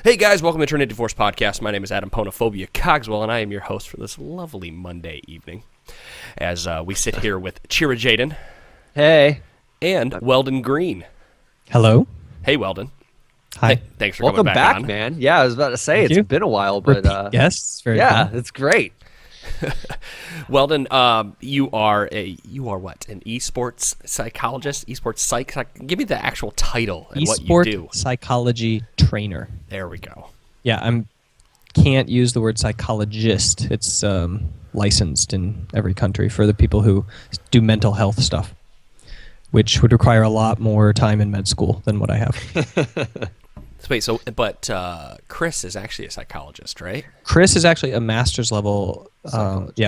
Hey guys, welcome to Trinity Force Podcast. My name is Adam Ponophobia Cogswell, and I am your host for this lovely Monday evening. As we sit here with Chira Jaden. Hey. And Weldon Green. Hello. Hey, Weldon. Hi. Hey, thanks for Welcome coming back back, on. man. Yeah, I was about to say, Thank it's you. been a while, but Yes, very yeah, fun. it's great. Weldon, you are what? An esports psychologist? Esports psych? Give me the actual title and what you do. Esport psychology trainer. There we go. Yeah, can't use the word psychologist. It's licensed in every country for the people who do mental health stuff, which would require a lot more time in med school than what I have. Wait, but Chris is actually a psychologist, right? Chris is actually a master's level,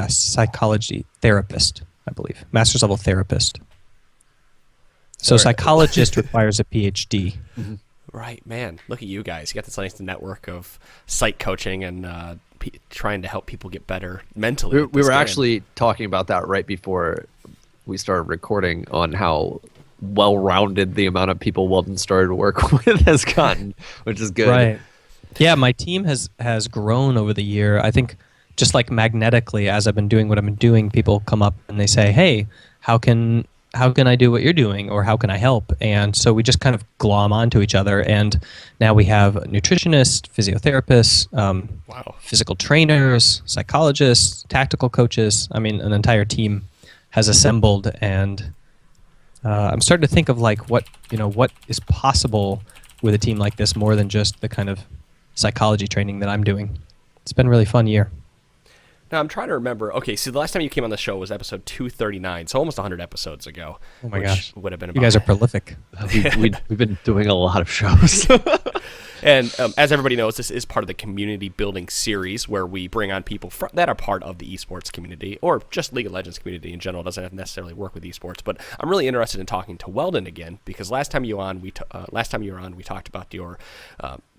psychology therapist, I believe. Master's level therapist. So psychologist requires a PhD. Mm-hmm. Right, man. Look at you guys. You got this nice network of psych coaching and trying to help people get better mentally. We were actually talking about that right before we started recording on how well-rounded the amount of people Weldon started to work with has gotten, which is good. Right. Yeah, my team has grown over the year. I think just like magnetically, as I've been doing what I've been doing, people come up and they say, "Hey, how can I do what you're doing, or how can I help?" And so we just kind of glom onto each other. And now we have nutritionists, physiotherapists, physical trainers, psychologists, tactical coaches. I mean, an entire team has assembled, and I'm starting to think of like what is possible with a team like this more than just the kind of psychology training that I'm doing. It's been a really fun year. Now, I'm trying to remember. Okay, so the last time you came on the show was episode 239, so almost 100 episodes ago. Oh my gosh. Would have been about. You guys are prolific. We've been doing a lot of shows. And as everybody knows, this is part of the community building series where we bring on people that are part of the esports community, or just League of Legends community in general. It doesn't have to necessarily work with esports, but I'm really interested in talking to Weldon again, because last time you were on, we talked about your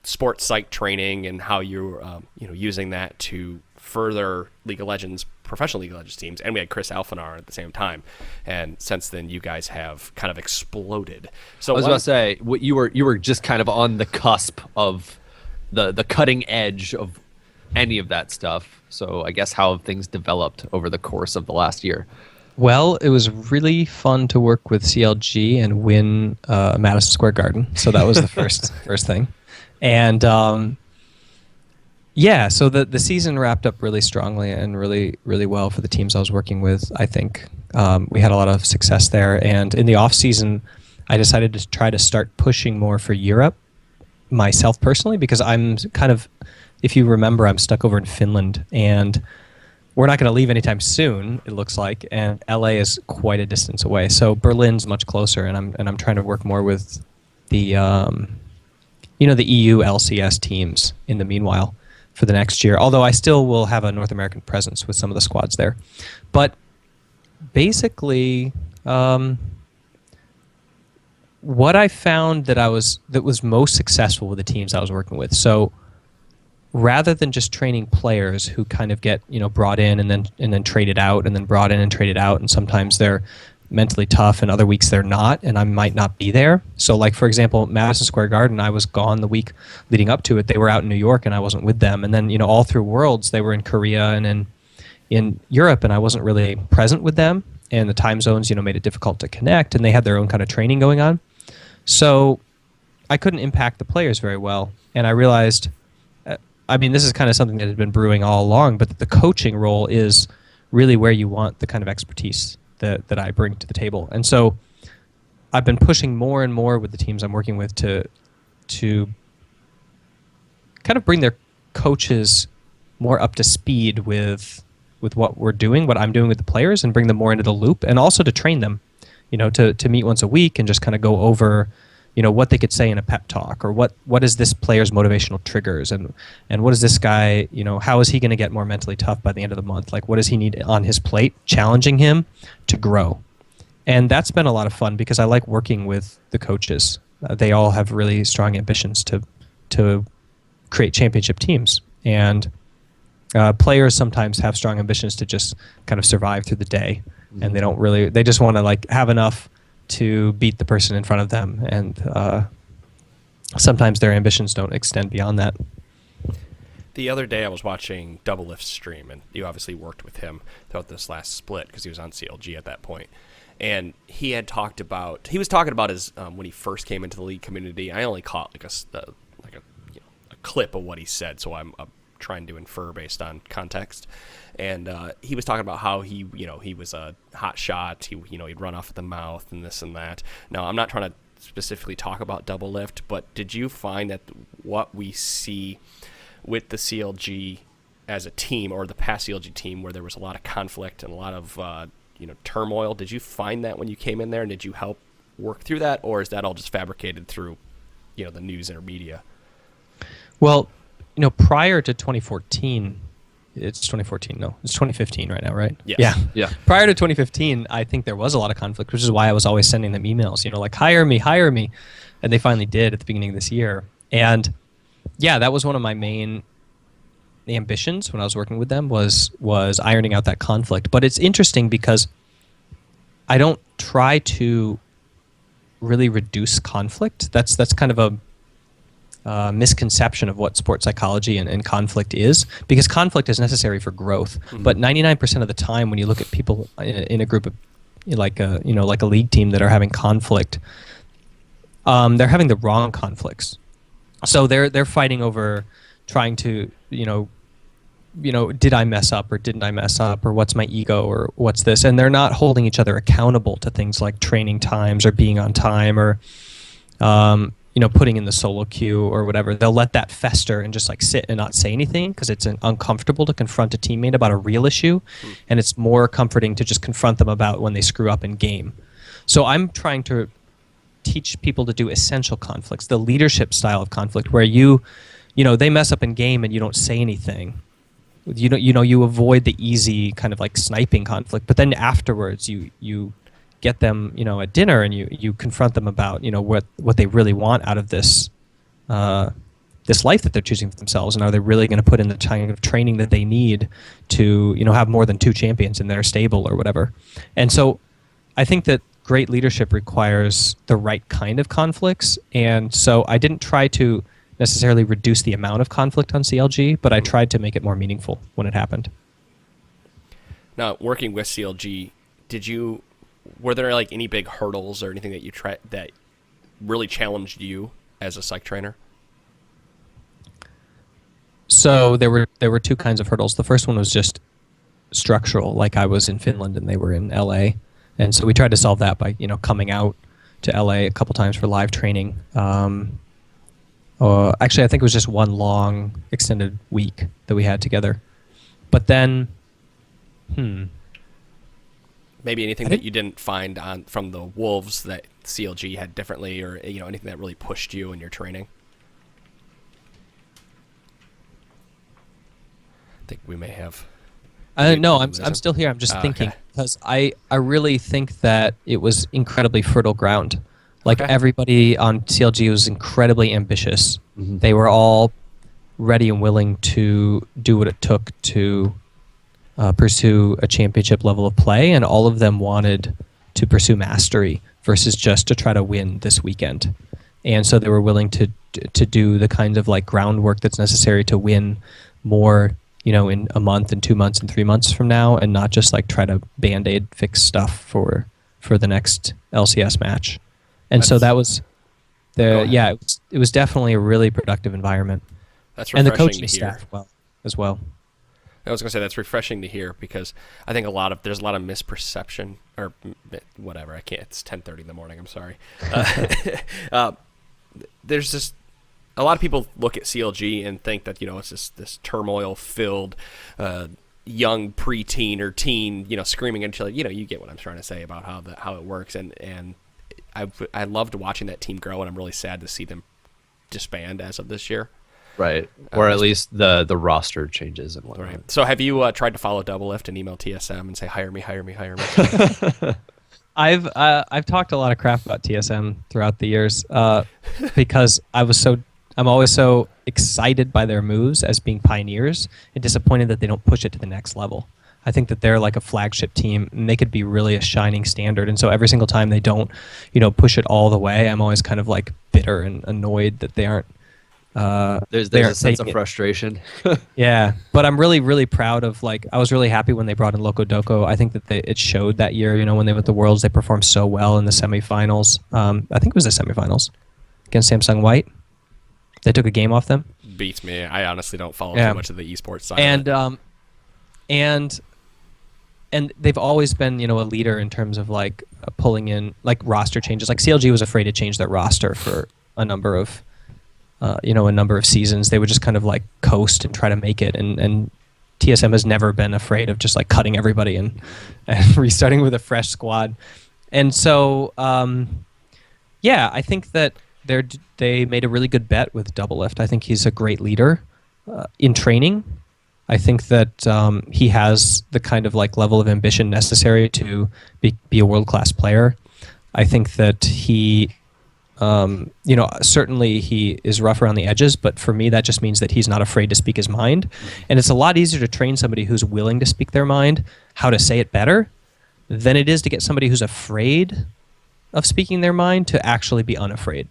sports psych training and how you're using that to further League of Legends, professional League of Legends teams, and we had Chris Alphanar at the same time. And since then, you guys have kind of exploded. So I was about to say, you were just kind of on the cusp of the cutting edge of any of that stuff. So I guess how have things developed over the course of the last year? Well, it was really fun to work with CLG and win Madison Square Garden. So that was the first thing. And so the season wrapped up really strongly and really, really well for the teams I was working with. I think we had a lot of success there. And in the off season, I decided to try to start pushing more for Europe myself personally, because I'm kind of, if you remember, I'm stuck over in Finland, and we're not going to leave anytime soon, it looks like. And LA is quite a distance away. So Berlin's much closer, and I'm trying to work more with the the EU LCS teams in the meanwhile for the next year, although I still will have a North American presence with some of the squads there. But basically, what I found that was most successful with the teams I was working with, so rather than just training players who kind of get brought in and then traded out, and then brought in and traded out, and sometimes they're mentally tough and other weeks they're not, and I might not be there. So like, for example, Madison Square Garden, I was gone the week leading up to it. They were out in New York and I wasn't with them. And then, all through Worlds, they were in Korea and in Europe, and I wasn't really present with them. And the time zones, made it difficult to connect, and they had their own kind of training going on. So I couldn't impact the players very well. And I realized, this is kind of something that had been brewing all along, but the coaching role is really where you want the kind of expertise that I bring to the table. And so I've been pushing more and more with the teams I'm working with to kind of bring their coaches more up to speed with what we're doing, what I'm doing with the players, and bring them more into the loop, and also to train them, to meet once a week and just kind of go over what they could say in a pep talk, or what is this player's motivational triggers, and what is this guy, how is he going to get more mentally tough by the end of the month? Like, what does he need on his plate, challenging him to grow? And that's been a lot of fun, because I like working with the coaches. They all have really strong ambitions to create championship teams, and players sometimes have strong ambitions to just kind of survive through the day, and they just want to like have enough to beat the person in front of them, and sometimes their ambitions don't extend beyond that. The other day I was watching Double Lift's stream, and you obviously worked with him throughout this last split because he was on CLG at that point. And he was talking about his when he first came into the league community. I only caught like a clip of what he said, so I'm trying to infer based on context. And he was talking about how he was a hot shot. He'd run off at the mouth and this and that. Now I'm not trying to specifically talk about Double Lift, but did you find that what we see with the CLG as a team, or the past CLG team, where there was a lot of conflict and a lot of turmoil, did you find that when you came in there, and did you help work through that, or is that all just fabricated through the news or media? Well, prior to 2014, it's 2014, no, it's 2015 right now, right? Yes. Yeah. Prior to 2015, I think there was a lot of conflict, which is why I was always sending them emails, like, hire me. And they finally did at the beginning of this year. And yeah, that was one of my main ambitions when I was working with them was ironing out that conflict. But it's interesting because I don't try to really reduce conflict. That's kind of a misconception of what sports psychology and conflict is, because conflict is necessary for growth. Mm-hmm. But 99% of the time, when you look at people in a group of like a league team that are having conflict, they're having the wrong conflicts. So they're fighting over trying to did I mess up or didn't I mess up, or what's my ego, or what's this, and they're not holding each other accountable to things like training times or being on time or putting in the solo queue or whatever. They'll let that fester and just like sit and not say anything because it's uncomfortable to confront a teammate about a real issue, and it's more comforting to just confront them about when they screw up in game. So I'm trying to teach people to do essential conflicts, the leadership style of conflict, where they mess up in game and you don't say anything. You avoid the easy kind of like sniping conflict, but then afterwards you get them at dinner and you confront them about what they really want out of this life that they're choosing for themselves, and are they really going to put in the kind of training that they need to have more than 2 champions in their stable or whatever. And so I think that great leadership requires the right kind of conflicts, and so I didn't try to necessarily reduce the amount of conflict on CLG, but I tried to make it more meaningful when it happened. Now, working with CLG, were there like any big hurdles or anything that you tried that really challenged you as a psych trainer? So there were 2 kinds of hurdles. The first one was just structural, like I was in Finland and they were in LA, and so we tried to solve that by coming out to LA a couple times for live training. Actually, I think it was just one long extended week that we had together. But then, maybe anything that you didn't find from the Wolves that CLG had differently, or anything that really pushed you in your training? I think we may have. No, I'm still here. I'm just thinking, okay. Because I really think that it was incredibly fertile ground. Like Okay. Everybody on CLG was incredibly ambitious. Mm-hmm. They were all ready and willing to do what it took to pursue a championship level of play, and all of them wanted to pursue mastery versus just to try to win this weekend. And so they were willing to do the kind of like groundwork that's necessary to win more, in a month and 2 months and 3 months from now, and not just like try to Band-Aid fix stuff for the next LCS match. And so that was it was definitely a really productive environment. That's and refreshing the coaching to hear. staff as well. I was going to say that's refreshing to hear, because I think there's a lot of misperception, or whatever. I can't. It's 10:30 in the morning. I'm sorry. There's just a lot of people look at CLG and think that it's this turmoil-filled young preteen or teen screaming at each other. You get what I'm trying to say about how it works, and I loved watching that team grow, and I'm really sad to see them disband as of this year. Right. Or at least the roster changes and whatnot. Right. So have you tried to follow Double Lift and email TSM and say, hire me? I've talked a lot of crap about TSM throughout the years because I'm always so excited by their moves as being pioneers and disappointed that they don't push it to the next level. I think that they're like a flagship team, and they could be really a shining standard. And so every single time they don't, push it all the way, I'm always kind of like bitter bitter and annoyed that they aren't. There's they a aren't sense of taking it. frustration. Yeah, but I'm really, really proud of, like, I was really happy when they brought in Loco Doco. I think that it showed that year, when they went to the Worlds, they performed so well in the semifinals. I think it was the semifinals against Samsung White. They took a game off them. Beats me. I honestly don't follow Yeah. too much of the esports side. And of it. and they've always been, a leader in terms of like pulling in like roster changes. Like CLG was afraid to change their roster for a number of seasons. They would just kind of like coast and try to make it. And TSM has never been afraid of just like cutting everybody and restarting with a fresh squad. And so, I think that they made a really good bet with Doublelift. I think he's a great leader in training. I think that he has the kind of like level of ambition necessary to be a world-class player. I think that he, certainly he is rough around the edges, but for me that just means that he's not afraid to speak his mind. And it's a lot easier to train somebody who's willing to speak their mind, how to say it better, than it is to get somebody who's afraid of speaking their mind to actually be unafraid.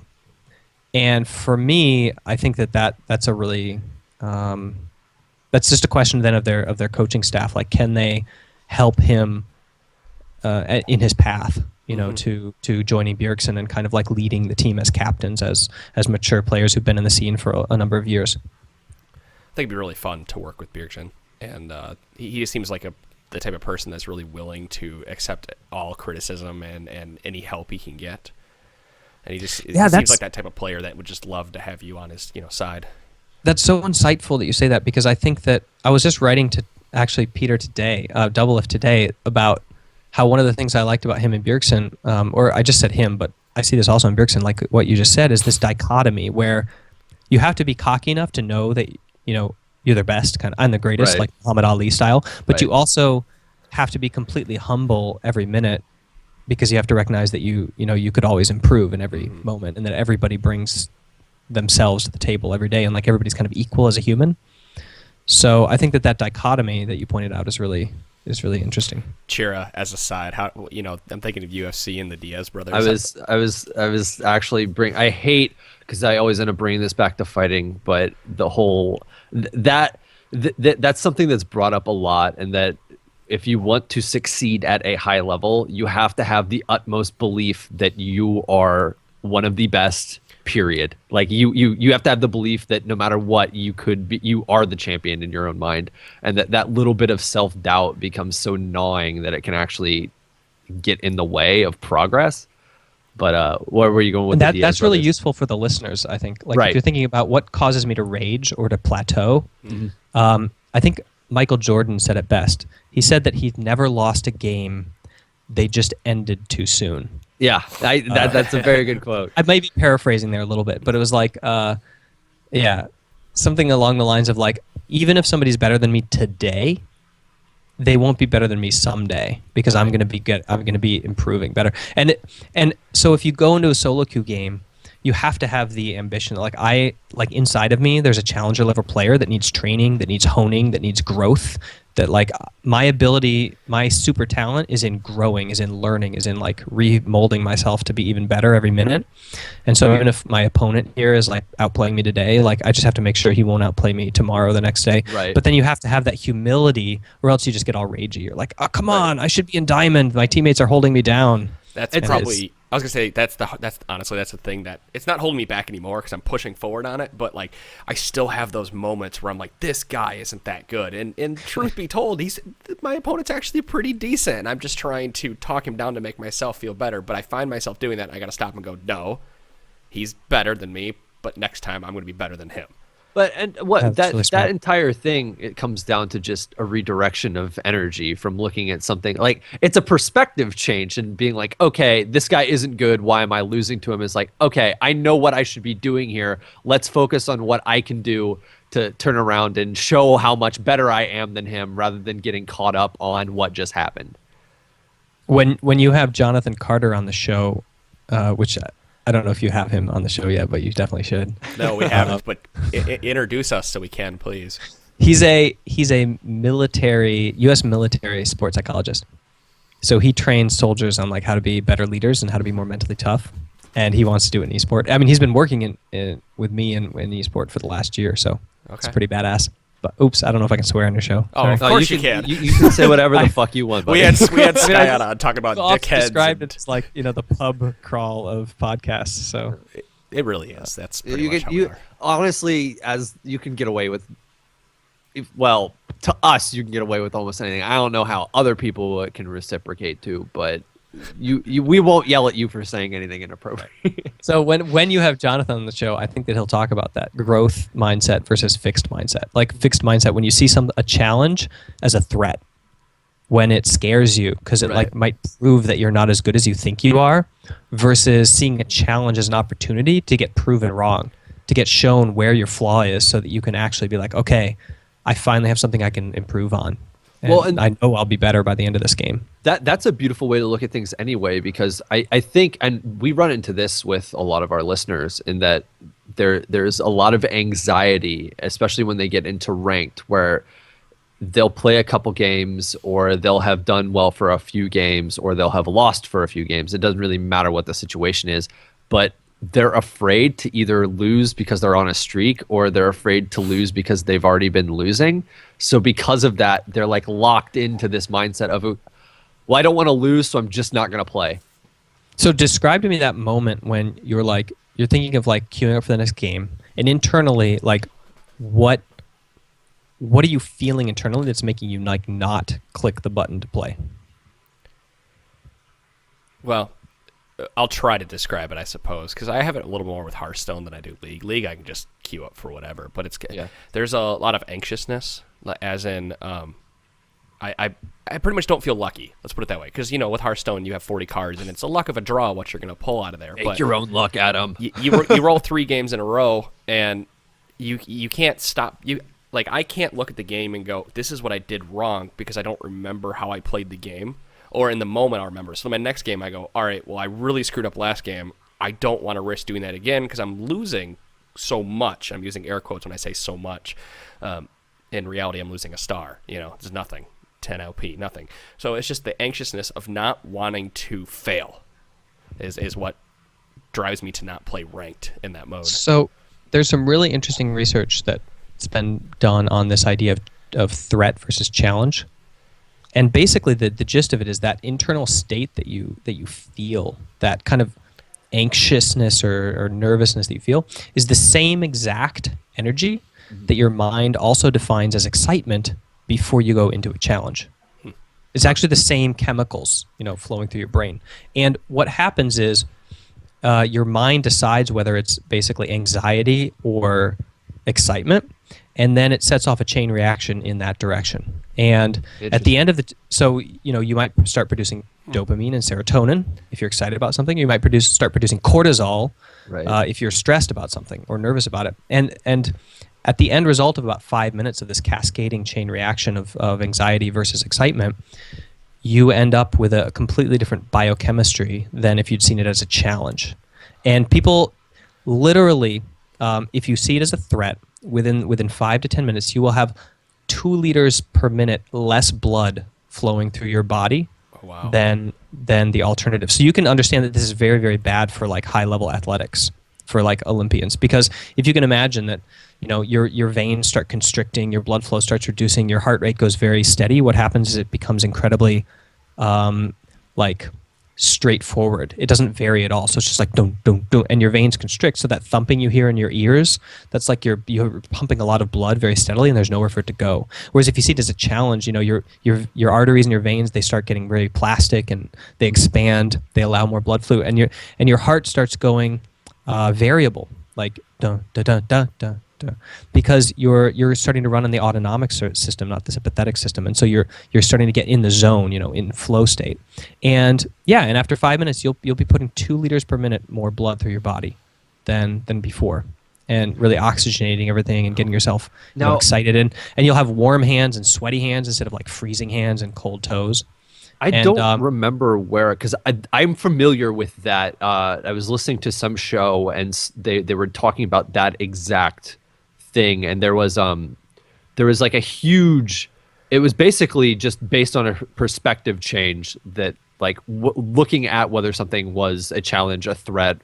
And for me, I think that's a really... that's just a question then of their coaching staff. Like, can they help him in his path, to joining Bjergsen and kind of like leading the team as captains, as mature players who've been in the scene for a number of years. I think it'd be really fun to work with Bjergsen, and he just seems like the type of person that's really willing to accept all criticism and any help he can get. And he seems like that type of player that would just love to have you on his side. That's so insightful that you say that, because I think that I was just writing to actually Peter today, Doublelift today, about how one of the things I liked about him and Bjergsen, or I just said him, but I see this also in Bjergsen, like what you just said, is this dichotomy where you have to be cocky enough to know that you're the best, kind of, I'm the greatest, Right. like Muhammad Ali style, but Right. you also have to be completely humble every minute, because you have to recognize that you could always improve in every moment, and that everybody brings themselves to the table every day, and like everybody's kind of equal as a human. So I think that dichotomy that you pointed out is really interesting. Chira as a side, how I'm thinking of UFC and the Diaz brothers. I was actually I hate, because I always end up bringing this back to fighting, but the whole that's something that's brought up a lot, and that if you want to succeed at a high level, you have to have the utmost belief that you are one of the best, period. Like you have to have the belief that no matter what, you are the champion in your own mind, and that little bit of self-doubt becomes so gnawing that it can actually get in the way of progress. But where were you going with And the Diaz that's really brothers? useful for the listeners, I think. Like, Right. if you're thinking about what causes me to rage or to plateau, I think Michael Jordan said it best. He said that he'd never lost a game, they just ended too soon. Yeah, that's a very good quote. I may be paraphrasing there a little bit, but it was like, something along the lines of like, even if somebody's better than me today, they won't be better than me someday, because I'm going to be good. I'm going to be improving better. And so if you go into a solo queue game, you have to have the ambition. Like inside of me, there's a challenger level player that needs training, that needs honing, that needs growth. That like my ability, my super talent is in growing, is in learning, is in like remolding myself to be even better every minute. And so even if my opponent here is like outplaying me today, like I just have to make sure he won't outplay me tomorrow, the next day. Right. But then you have to have that humility, or else you just get all ragey. You're like, oh, come on, I should be in diamond. My teammates are holding me down. That's It probably. I was gonna say that's honestly the thing that it's not holding me back anymore, because I'm pushing forward on it. But like I still have those moments where I'm like, this guy isn't that good. And truth be told, my opponent's actually pretty decent. And I'm just trying to talk him down to make myself feel better. But I find myself doing that, and I gotta stop and go, no, he's better than me. But next time I'm gonna be better than him. But That's that really smart. entire thing, it comes down to just a redirection of energy from looking at something. Like, it's a perspective change, and being like, okay, this guy isn't good, why am I losing to him? Is like, okay, I know what I should be doing here. Let's focus on what I can do to turn around and show how much better I am than him, rather than getting caught up on what just happened. When you have Jonathan Carter on the show, which I don't know if you have him on the show yet, but you definitely should. No, we haven't. But introduce us so we can, please. He's a U.S. military sports psychologist. So he trains soldiers on like how to be better leaders and how to be more mentally tough. and he wants to do it in esport. I mean, he's been working with me in esport for the last year, so it's pretty badass. But oops, I don't know if I can swear on your show. Oh, of course you can. You can say whatever the fuck you want. Buddy. We had Sky on talking about dickheads. Described it as like the pub crawl of podcasts. So it really is. That's pretty much how we are. Honestly, as you can get away with. Well, to us, you can get away with almost anything. I don't know how other people can reciprocate too, but we won't yell at you for saying anything inappropriate. So when you have Jonathan on the show, I think that he'll talk about that growth mindset versus fixed mindset. Like fixed mindset, when you see a challenge as a threat, when it scares you because it might prove that you're not as good as you think you are, versus seeing a challenge as an opportunity to get proven wrong, to get shown where your flaw is, so that you can actually be like, okay, I finally have something I can improve on. And I know I'll be better by the end of this game. That's a beautiful way to look at things anyway, because I think, and we run into this with a lot of our listeners, in that there's a lot of anxiety, especially when they get into ranked, where they'll play a couple games, or they'll have done well for a few games, or they'll have lost for a few games. It doesn't really matter what the situation is, but they're afraid to either lose because they're on a streak, or they're afraid to lose because they've already been losing. So because of that, they're like locked into this mindset of, well, I don't want to lose, so I'm just not going to play. So describe to me that moment when you're thinking of like queuing up for the next game, and internally, like what are you feeling internally that's making you like not click the button to play? Well, I'll try to describe it, I suppose, because I have it a little more with Hearthstone than I do League. League, I can just queue up for whatever, but there's a lot of anxiousness, as in I pretty much don't feel lucky. Let's put it that way, because with Hearthstone you have 40 cards, and it's a luck of a draw what you're going to pull out of there. Make your own luck, Adam. You roll 3 games in a row, and you can't stop. I can't look at the game and go, this is what I did wrong, because I don't remember how I played the game. Or in the moment, I'll remember. So my next game, I go, all right, well, I really screwed up last game. I don't want to risk doing that again because I'm losing so much. I'm using air quotes when I say so much. In reality, I'm losing a star. It's nothing. 10 LP, nothing. So it's just the anxiousness of not wanting to fail is what drives me to not play ranked in that mode. So there's some really interesting research that's been done on this idea of threat versus challenge. And basically, the gist of it is that internal state that you feel, that kind of anxiousness or nervousness that you feel, is the same exact energy that your mind also defines as excitement before you go into a challenge. It's actually the same chemicals, flowing through your brain. And what happens is your mind decides whether it's basically anxiety or excitement, and then it sets off a chain reaction in that direction. And at the end of you might start producing dopamine and serotonin if you're excited about something. You might start producing cortisol if you're stressed about something or nervous about it. And at the end result of about 5 minutes of this cascading chain reaction of anxiety versus excitement, you end up with a completely different biochemistry than if you'd seen it as a challenge. And people literally, if you see it as a threat, within 5 to 10 minutes, you will have 2 liters per minute less blood flowing through your body than the alternative. So you can understand that this is very, very bad for like high level athletics, for like Olympians, because if you can imagine that your veins start constricting, your blood flow starts reducing, your heart rate goes very steady, what happens is it becomes incredibly straightforward. It doesn't vary at all. So it's just like dun, dun, dun, and your veins constrict. So that thumping you hear in your ears, that's like you're pumping a lot of blood very steadily, and there's nowhere for it to go. Whereas if you see it as a challenge, your arteries and your veins, they start getting very plastic and they expand. They allow more blood flow, and your heart starts going variable, like dun dun dun dun dun. Because you're starting to run on the autonomic system, not the sympathetic system, and so you're starting to get in the zone, in flow state, and after 5 minutes you'll be putting 2 liters per minute more blood through your body than before, and really oxygenating everything and getting yourself excited, and you'll have warm hands and sweaty hands instead of like freezing hands and cold toes. I don't remember where, because I'm familiar with that. I was listening to some show and they were talking about that exact thing, and there was like a huge, it was basically just based on a perspective change that like looking at whether something was a challenge, a threat,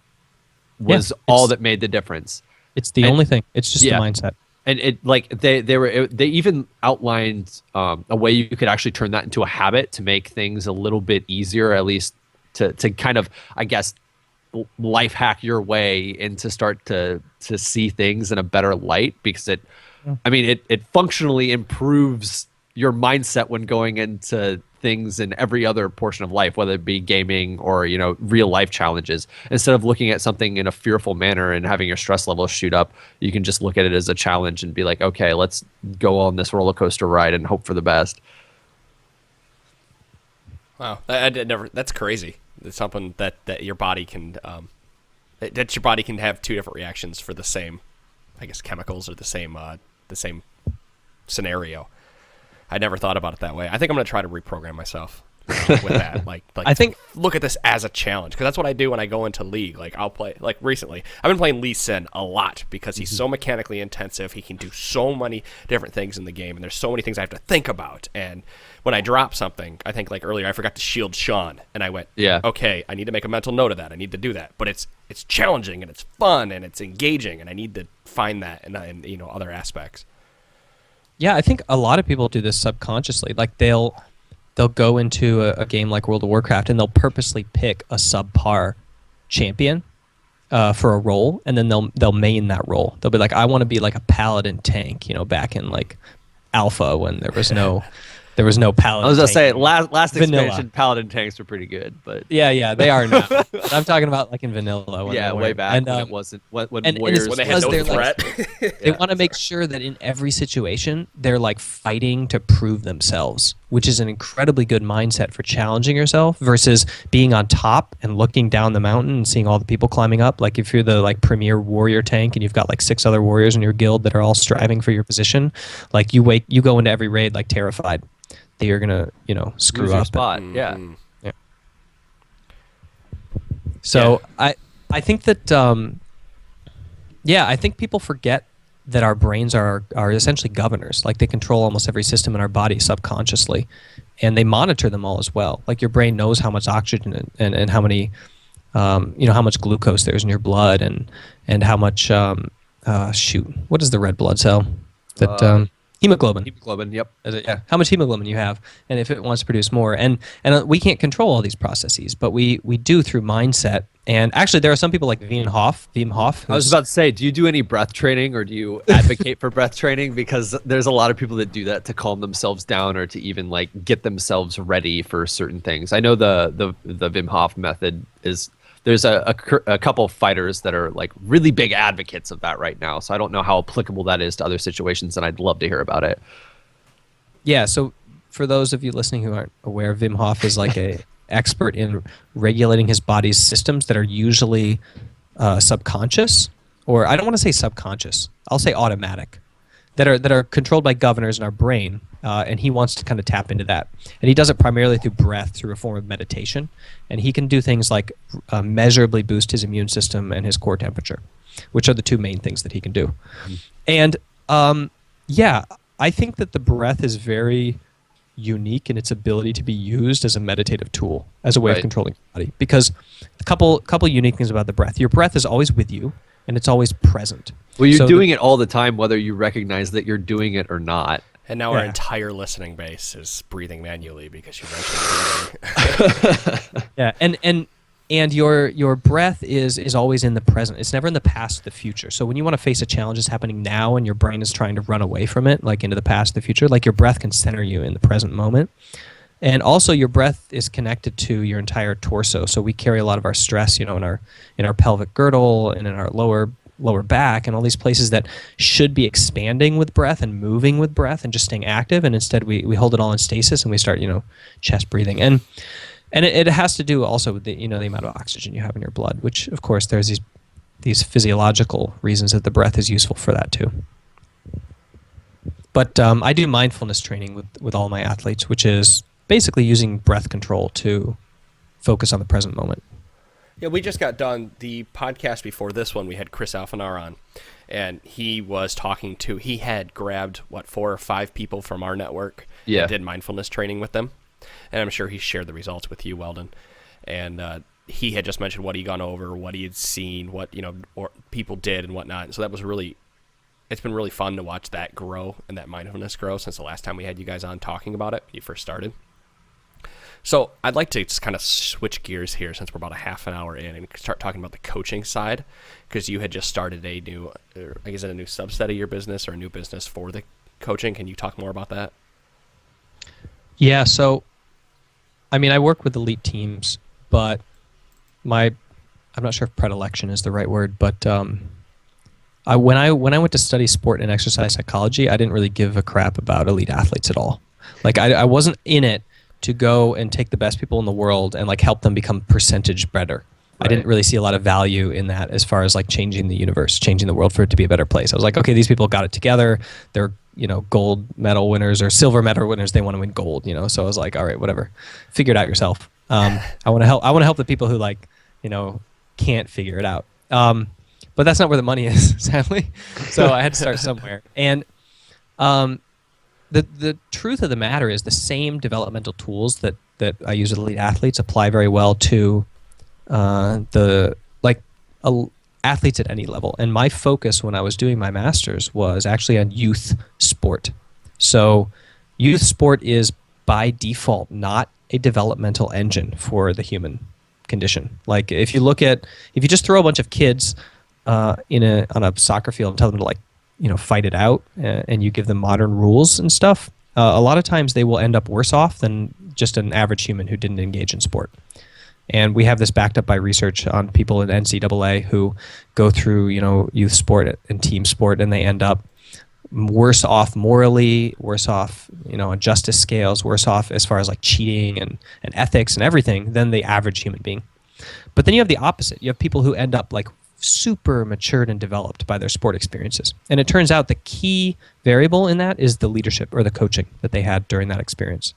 was all that made the difference. It's the only thing. It's just the mindset. And it like they even outlined a way you could actually turn that into a habit to make things a little bit easier, at least to kind of, I guess, life hack your way and to start to see things in a better light, because it functionally improves your mindset when going into things in every other portion of life, whether it be gaming or, real life challenges. Instead of looking at something in a fearful manner and having your stress levels shoot up, you can just look at it as a challenge and be like, okay, let's go on this roller coaster ride and hope for the best. Wow, I did never. That's crazy. It's something that your body can that your body can have two different reactions for the same, I guess, chemicals or the same scenario. I never thought about it that way. I think I'm gonna try to reprogram myself with that. Like I think look at this as a challenge, because that's what I do when I go into League. Like I'll play. Like recently, I've been playing Lee Sin a lot because he's so mechanically intensive. He can do so many different things in the game, and there's so many things I have to think about. And when I drop something, I think like earlier I forgot to shield Sean, and I went, okay, I need to make a mental note of that. I need to do that. But it's challenging and it's fun and it's engaging, and I need to find that in other aspects. Yeah, I think a lot of people do this subconsciously. Like they'll go into a game like World of Warcraft and they'll purposely pick a subpar champion for a role, and then they'll main that role. They'll be like, I want to be like a paladin tank, back in like alpha when there was no paladin. I was gonna say last vanilla. expansion, paladin tanks were pretty good, but yeah, they are now. But I'm talking about like in vanilla. Way back and, when it wasn't when and warriors when they had no threat. They want to make sure that in every situation they're like fighting to prove themselves, which is an incredibly good mindset for challenging yourself versus being on top and looking down the mountain and seeing all the people climbing up. Like if you're the like premier warrior tank and you've got like 6 other warriors in your guild that are all striving for your position, like you go into every raid like terrified that you're gonna screw lose up your spot. Yeah. So I think that I think people forget that our brains are essentially governors. Like they control almost every system in our body subconsciously, and they monitor them all as well. Like your brain knows how much oxygen and how many how much glucose there's in your blood and how much what is the red blood cell that hemoglobin. Hemoglobin, yep. How much hemoglobin you have, and if it wants to produce more. And we can't control all these processes, but we do through mindset. And actually, there are some people like Wim Hof. I was about to say, do you do any breath training, or do you advocate for breath training? Because there's a lot of people that do that to calm themselves down or to even like get themselves ready for certain things. I know the Wim Hof method is. There's a couple of fighters that are like really big advocates of that right now. So I don't know how applicable that is to other situations, and I'd love to hear about it. Yeah. So for those of you listening who aren't aware, Wim Hof is like a expert in regulating his body's systems that are usually subconscious, or I don't want to say subconscious. I'll say automatic, that are controlled by governors in our brain. And he wants to kind of tap into that. And he does it primarily through breath, through a form of meditation. And he can do things like measurably boost his immune system and his core temperature, which are the two main things that he can do. And I think that the breath is very unique in its ability to be used as a meditative tool, as a way of controlling your body. Because a couple unique things about the breath. Your breath is always with you, and it's always present. Well, you're doing it all the time, whether you recognize that you're doing it or not. And now our entire listening base is breathing manually because you mentioned breathing. Yeah, and your breath is always in the present. It's never in the past or the future. So when you want to face a challenge that's happening now and your brain is trying to run away from it, like into the past or the future, like your breath can center you in the present moment. And also your breath is connected to your entire torso. So we carry a lot of our stress, in our pelvic girdle and in our lower back and all these places that should be expanding with breath and moving with breath and just staying active, and instead we hold it all in stasis and we start chest breathing, and it has to do also with the amount of oxygen you have in your blood, which of course there's these physiological reasons that the breath is useful for that too. But I do mindfulness training with all my athletes, which is basically using breath control to focus on the present moment. Yeah, we just got done the podcast before this one. We had Chris Alfanar on, and he had grabbed 4 or 5 people from our network and did mindfulness training with them. And I'm sure he shared the results with you, Weldon. And he had just mentioned what he'd gone over, what he had seen, what or people did and whatnot. And so that was it's been really fun to watch that grow and that mindfulness grow since the last time we had you guys on talking about it when you first started. So I'd like to just kind of switch gears here since we're about a half an hour in and start talking about the coaching side, because you had just started a new subset of your business or a new business for the coaching. Can you talk more about that? Yeah, so I mean, I work with elite teams, but I'm not sure if predilection is the right word, but when I went to study sport and exercise psychology, I didn't really give a crap about elite athletes at all. Like I wasn't in it to go and take the best people in the world and like help them become percentage better. Right. I didn't really see a lot of value in that as far as like changing the universe, changing the world for it to be a better place. I was like, okay, these people got it together. They're, gold medal winners or silver medal winners. They want to win gold, So I was like, all right, whatever, figure it out yourself. I want to help the people who can't figure it out. But that's not where the money is, sadly. So I had to start somewhere. And the truth of the matter is the same developmental tools that I use with elite athletes apply very well to athletes at any level. And my focus when I was doing my master's was actually on youth sport. So youth sport is by default not a developmental engine for the human condition. Like if you just throw a bunch of kids on a soccer field and tell them to fight it out, and you give them modern rules and stuff, a lot of times they will end up worse off than just an average human who didn't engage in sport. And we have this backed up by research on people in NCAA who go through, youth sport and team sport, and they end up worse off morally, worse off, on justice scales, worse off as far as like cheating and ethics and everything than the average human being. But then you have the opposite. You have people who end up like super matured and developed by their sport experiences. And it turns out the key variable in that is the leadership or the coaching that they had during that experience.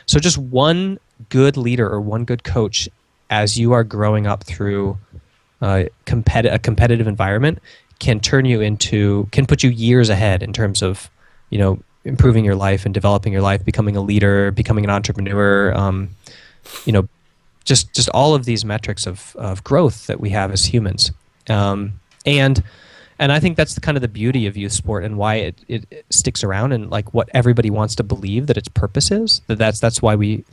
So just one good leader or one good coach as you are growing up through a competitive environment can put you years ahead in terms of, improving your life and developing your life, becoming a leader, becoming an entrepreneur, just all of these metrics of growth that we have as humans. And I think that's kind of the beauty of youth sport and why it sticks around, and like what everybody wants to believe that its purpose is. That's why we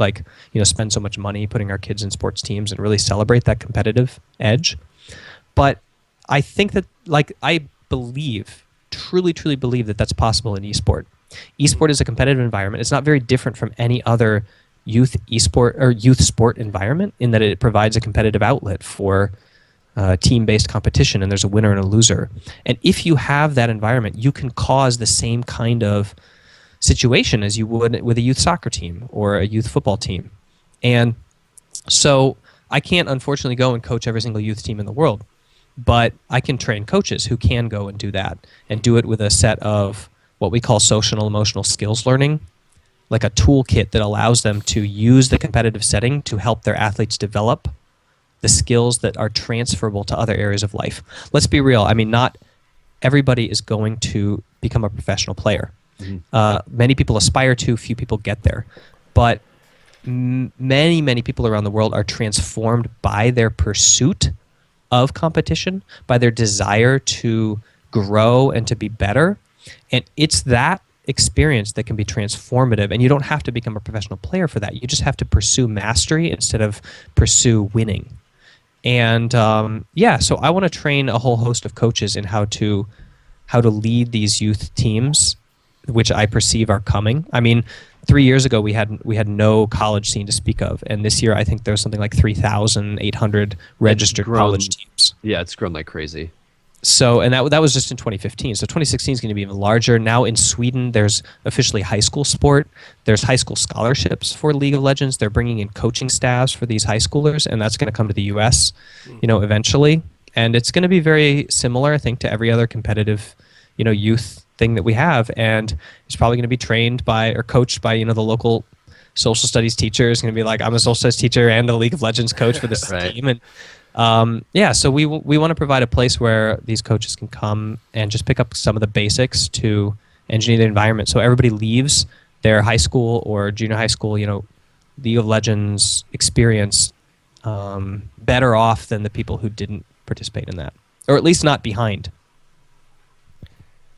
spend so much money putting our kids in sports teams and really celebrate that competitive edge. But I think that I truly believe that that's possible in esport. Esport is a competitive environment. It's not very different from any other youth esport or youth sport environment in that it provides a competitive outlet for team-based competition, and there's a winner and a loser. And if you have that environment, you can cause the same kind of situation as you would with a youth soccer team or a youth football team. And so I can't unfortunately go and coach every single youth team in the world, but I can train coaches who can go and do that and do it with a set of what we call social and emotional skills learning, like a toolkit that allows them to use the competitive setting to help their athletes develop the skills that are transferable to other areas of life. Let's be real. I mean, not everybody is going to become a professional player. Mm-hmm. Many people aspire to, few people get there. But many people around the world are transformed by their pursuit of competition, by their desire to grow and to be better. And it's that experience that can be transformative, and you don't have to become a professional player for that. You just have to pursue mastery instead of pursue winning. And so I want to train a whole host of coaches in how to lead these youth teams, which I perceive are coming. I mean, 3 years ago we had no college scene to speak of, and this year I think there's something like 3,800 registered college teams. Yeah, it's grown like crazy. So, and that was just in 2015. So 2016 is going to be even larger. Now in Sweden, there's officially high school sport. There's high school scholarships for League of Legends. They're bringing in coaching staffs for these high schoolers, and that's going to come to the U.S., eventually. And it's going to be very similar, I think, to every other competitive, youth thing that we have. And it's probably going to be trained by or coached by, the local social studies teacher is going to be like, I'm a social studies teacher and a League of Legends coach for this right. team. And so we want to provide a place where these coaches can come and just pick up some of the basics to engineer the environment. So everybody leaves their high school or junior high school, League of Legends experience better off than the people who didn't participate in that, or at least not behind.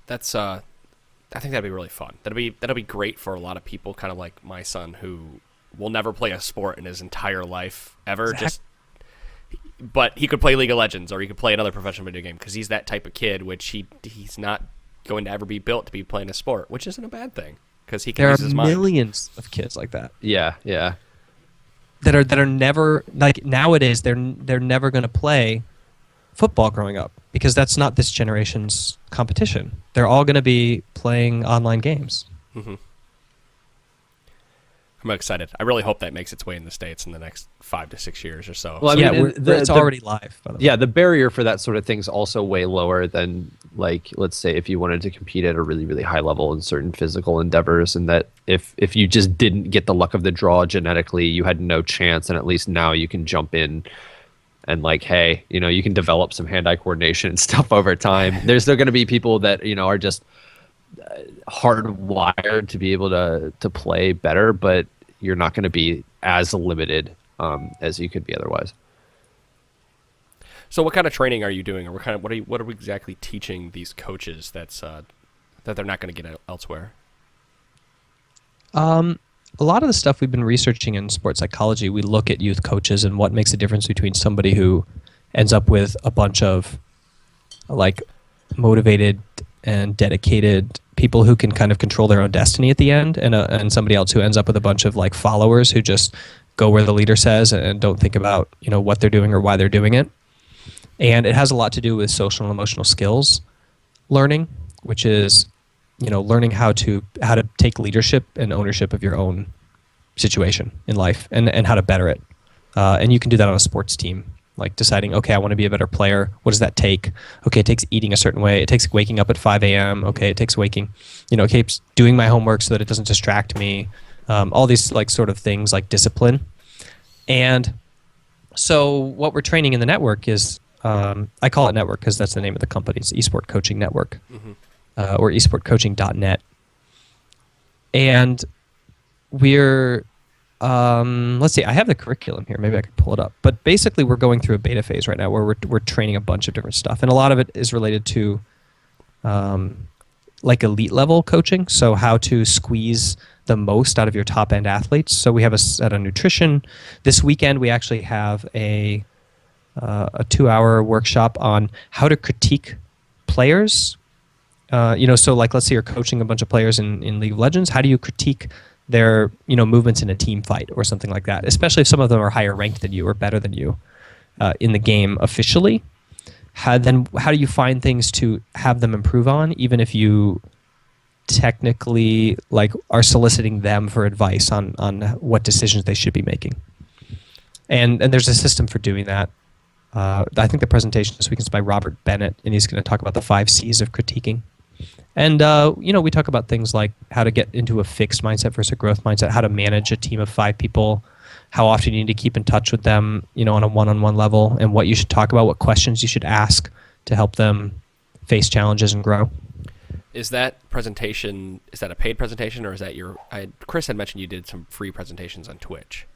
That's I think that'd be really fun. That'll be great for a lot of people, kind of like my son, who will never play a sport in his entire life ever. But he could play League of Legends, or he could play another professional video game, because he's that type of kid, which he's not going to ever be built to be playing a sport, which isn't a bad thing, because he can use his mind. There are millions of kids like that. Yeah. That are never, like, nowadays they're never going to play football growing up, because that's not this generation's competition. They're all going to be playing online games. Mm-hmm. I'm excited. I really hope that makes its way in the States in the next 5 to 6 years or so. Well, I mean, it's already live, by the way. Yeah, the barrier for that sort of thing is also way lower than, like, let's say if you wanted to compete at a really, really high level in certain physical endeavors, and that if you just didn't get the luck of the draw genetically, you had no chance, and at least now you can jump in and, like, hey, you can develop some hand-eye coordination and stuff over time. There's still going to be people that, are just hardwired to be able to play better, but you're not going to be as limited as you could be otherwise. So what kind of training are you doing, or what are we exactly teaching these coaches that they're not going to get elsewhere? A lot of the stuff we've been researching in sports psychology, we look at youth coaches and what makes a difference between somebody who ends up with a bunch of, like, motivated and dedicated people who can kind of control their own destiny at the end, and somebody else who ends up with a bunch of, like, followers who just go where the leader says and don't think about what they're doing or why they're doing it. And it has a lot to do with social and emotional skills learning, which is learning how to take leadership and ownership of your own situation in life, and how to better it. And you can do that on a sports team. Like deciding, okay, I want to be a better player. What does that take? Okay, it takes eating a certain way. It takes waking up at 5 a.m. Okay, it takes it keeps doing my homework so that it doesn't distract me. All these, like, sort of things like discipline. And so what we're training in the network is, I call it network because that's the name of the company. It's Esport Coaching Network, or esportcoaching.net. And we're let's see, I have the curriculum here. Maybe I could pull it up. But basically, we're going through a beta phase right now where we're training a bunch of different stuff. And a lot of it is related to like elite level coaching. So how to squeeze the most out of your top end athletes. So we have a set of nutrition. This weekend, we actually have a 2-hour workshop on how to critique players. So like, let's say you're coaching a bunch of players in League of Legends. How do you critique their movements in a team fight or something like that, especially if some of them are higher ranked than you or better than you in the game officially? How do you find things to have them improve on, even if you technically are soliciting them for advice on what decisions they should be making? And there's a system for doing that. I think the presentation this week is by Robert Bennett, and he's going to talk about the 5 C's of critiquing. And, we talk about things like how to get into a fixed mindset versus a growth mindset, how to manage a team of 5 people, how often you need to keep in touch with them, on a one-on-one level, and what you should talk about, what questions you should ask to help them face challenges and grow. Is that a paid presentation, or is that Chris had mentioned you did some free presentations on Twitch?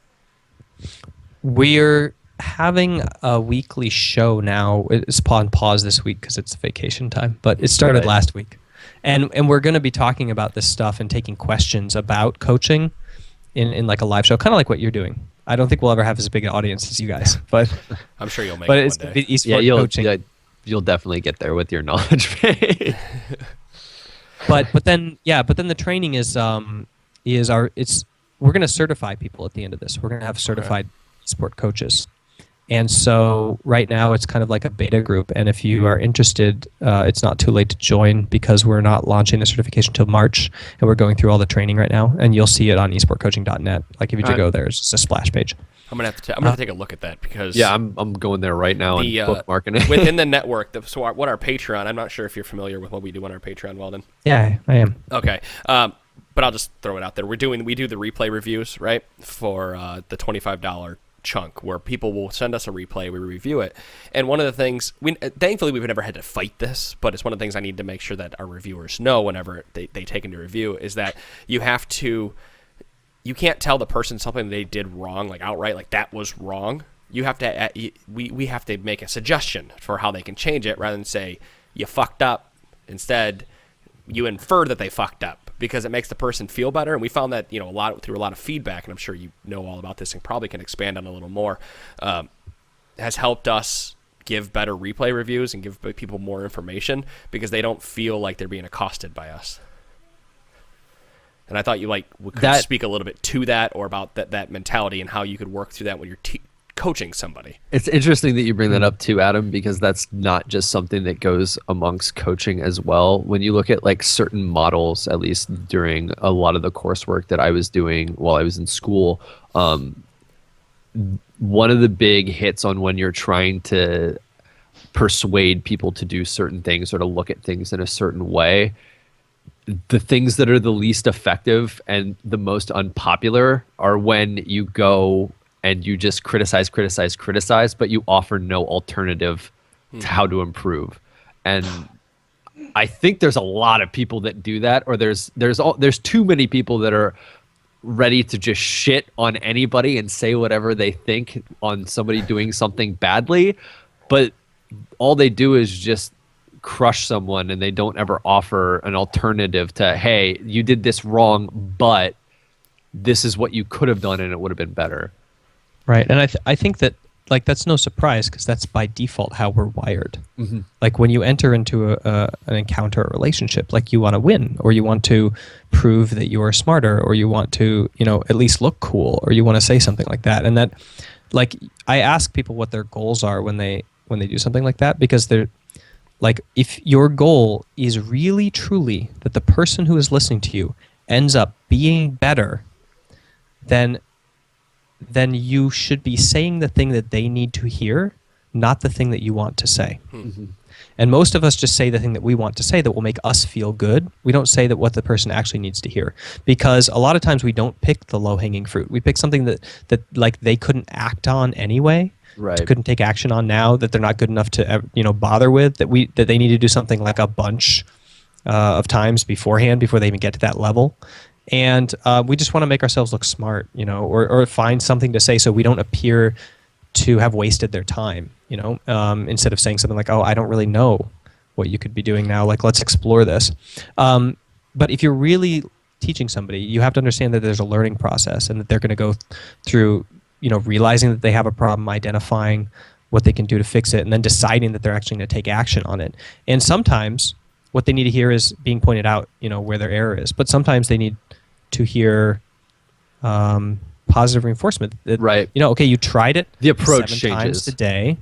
We're having a weekly show now. It's on pause this week because it's vacation time, but it started last week. And we're going to be talking about this stuff and taking questions about coaching in like a live show, kind of like what you're doing. I don't think we'll ever have as big an audience as you guys, but I'm sure you'll make but it it's one day. Esport coaching. You'll definitely get there with your knowledge base. but then the training we're going to certify people at the end of this. We're going to have certified sport coaches. And so right now it's kind of like a beta group. And if you are interested, it's not too late to join because we're not launching the certification until March. And we're going through all the training right now. And you'll see it on esportcoaching.net. Like if you go there, it's just a splash page. I'm gonna have to take a look at that because I'm going there right now and bookmarking it. Within the network. What our Patreon? I'm not sure if you're familiar with what we do on our Patreon, Weldon. Yeah, I am. Okay, but I'll just throw it out there. We do the replay reviews, right, for the $25 chunk where people will send us a replay, we review it, and one of the things thankfully we've never had to fight this, but it's one of the things I need to make sure that our reviewers know whenever they take into review is that you can't tell the person something they did wrong, like outright, like that was wrong, you have to we have to make a suggestion for how they can change it rather than say you fucked up. Instead, you infer that they fucked up because it makes the person feel better. And we found that, you know, through a lot of feedback, and I'm sure you know all about this and probably can expand on a little more, has helped us give better replay reviews and give people more information because they don't feel like they're being accosted by us. And I thought you could speak a little bit to that, or about that mentality and how you could work through that when you're coaching somebody. It's interesting that you bring that up too, Adam, because that's not just something that goes amongst coaching as well. When you look at like certain models, at least during a lot of the coursework that I was doing while I was in school, one of the big hits on when you're trying to persuade people to do certain things or to look at things in a certain way, the things that are the least effective and the most unpopular are when you go and you just criticize, but you offer no alternative to how to improve. And I think there's a lot of people that do that, or there's too many people that are ready to just shit on anybody and say whatever they think on somebody doing something badly, but all they do is just crush someone, and they don't ever offer an alternative to, hey, you did this wrong, but this is what you could have done and it would have been better. Right. And I think that, like, that's no surprise, because that's by default how we're wired. Mm-hmm. Like, when you enter into an encounter or relationship, like, you want to win, or you want to prove that you are smarter, or you want to, you know, at least look cool, or you want to say something like that. And that, like, I ask people what their goals are when they do something like that, because they're like, if your goal is really truly that the person who is listening to you ends up being better, then you should be saying the thing that they need to hear, not the thing that you want to say. Mm-hmm. And most of us just say the thing that we want to say that will make us feel good. We don't say that what the person actually needs to hear, because a lot of times we don't pick the low-hanging fruit. We pick something that like they couldn't act on anyway, right? Couldn't take action on now, that they're not good enough to, you know, bother with, that they need to do something like a bunch of times beforehand before they even get to that level. And we just want to make ourselves look smart, you know, or find something to say so we don't appear to have wasted their time, you know, instead of saying something like, oh, I don't really know what you could be doing now. Like, let's explore this. But if you're really teaching somebody, you have to understand that there's a learning process, and that they're going to go through, you know, realizing that they have a problem, identifying what they can do to fix it, and then deciding that they're actually going to take action on it. And sometimes what they need to hear is being pointed out, you know, where their error is. But sometimes they need to hear positive reinforcement. That, right. You know, okay, you tried it. The approach 7 changes times today,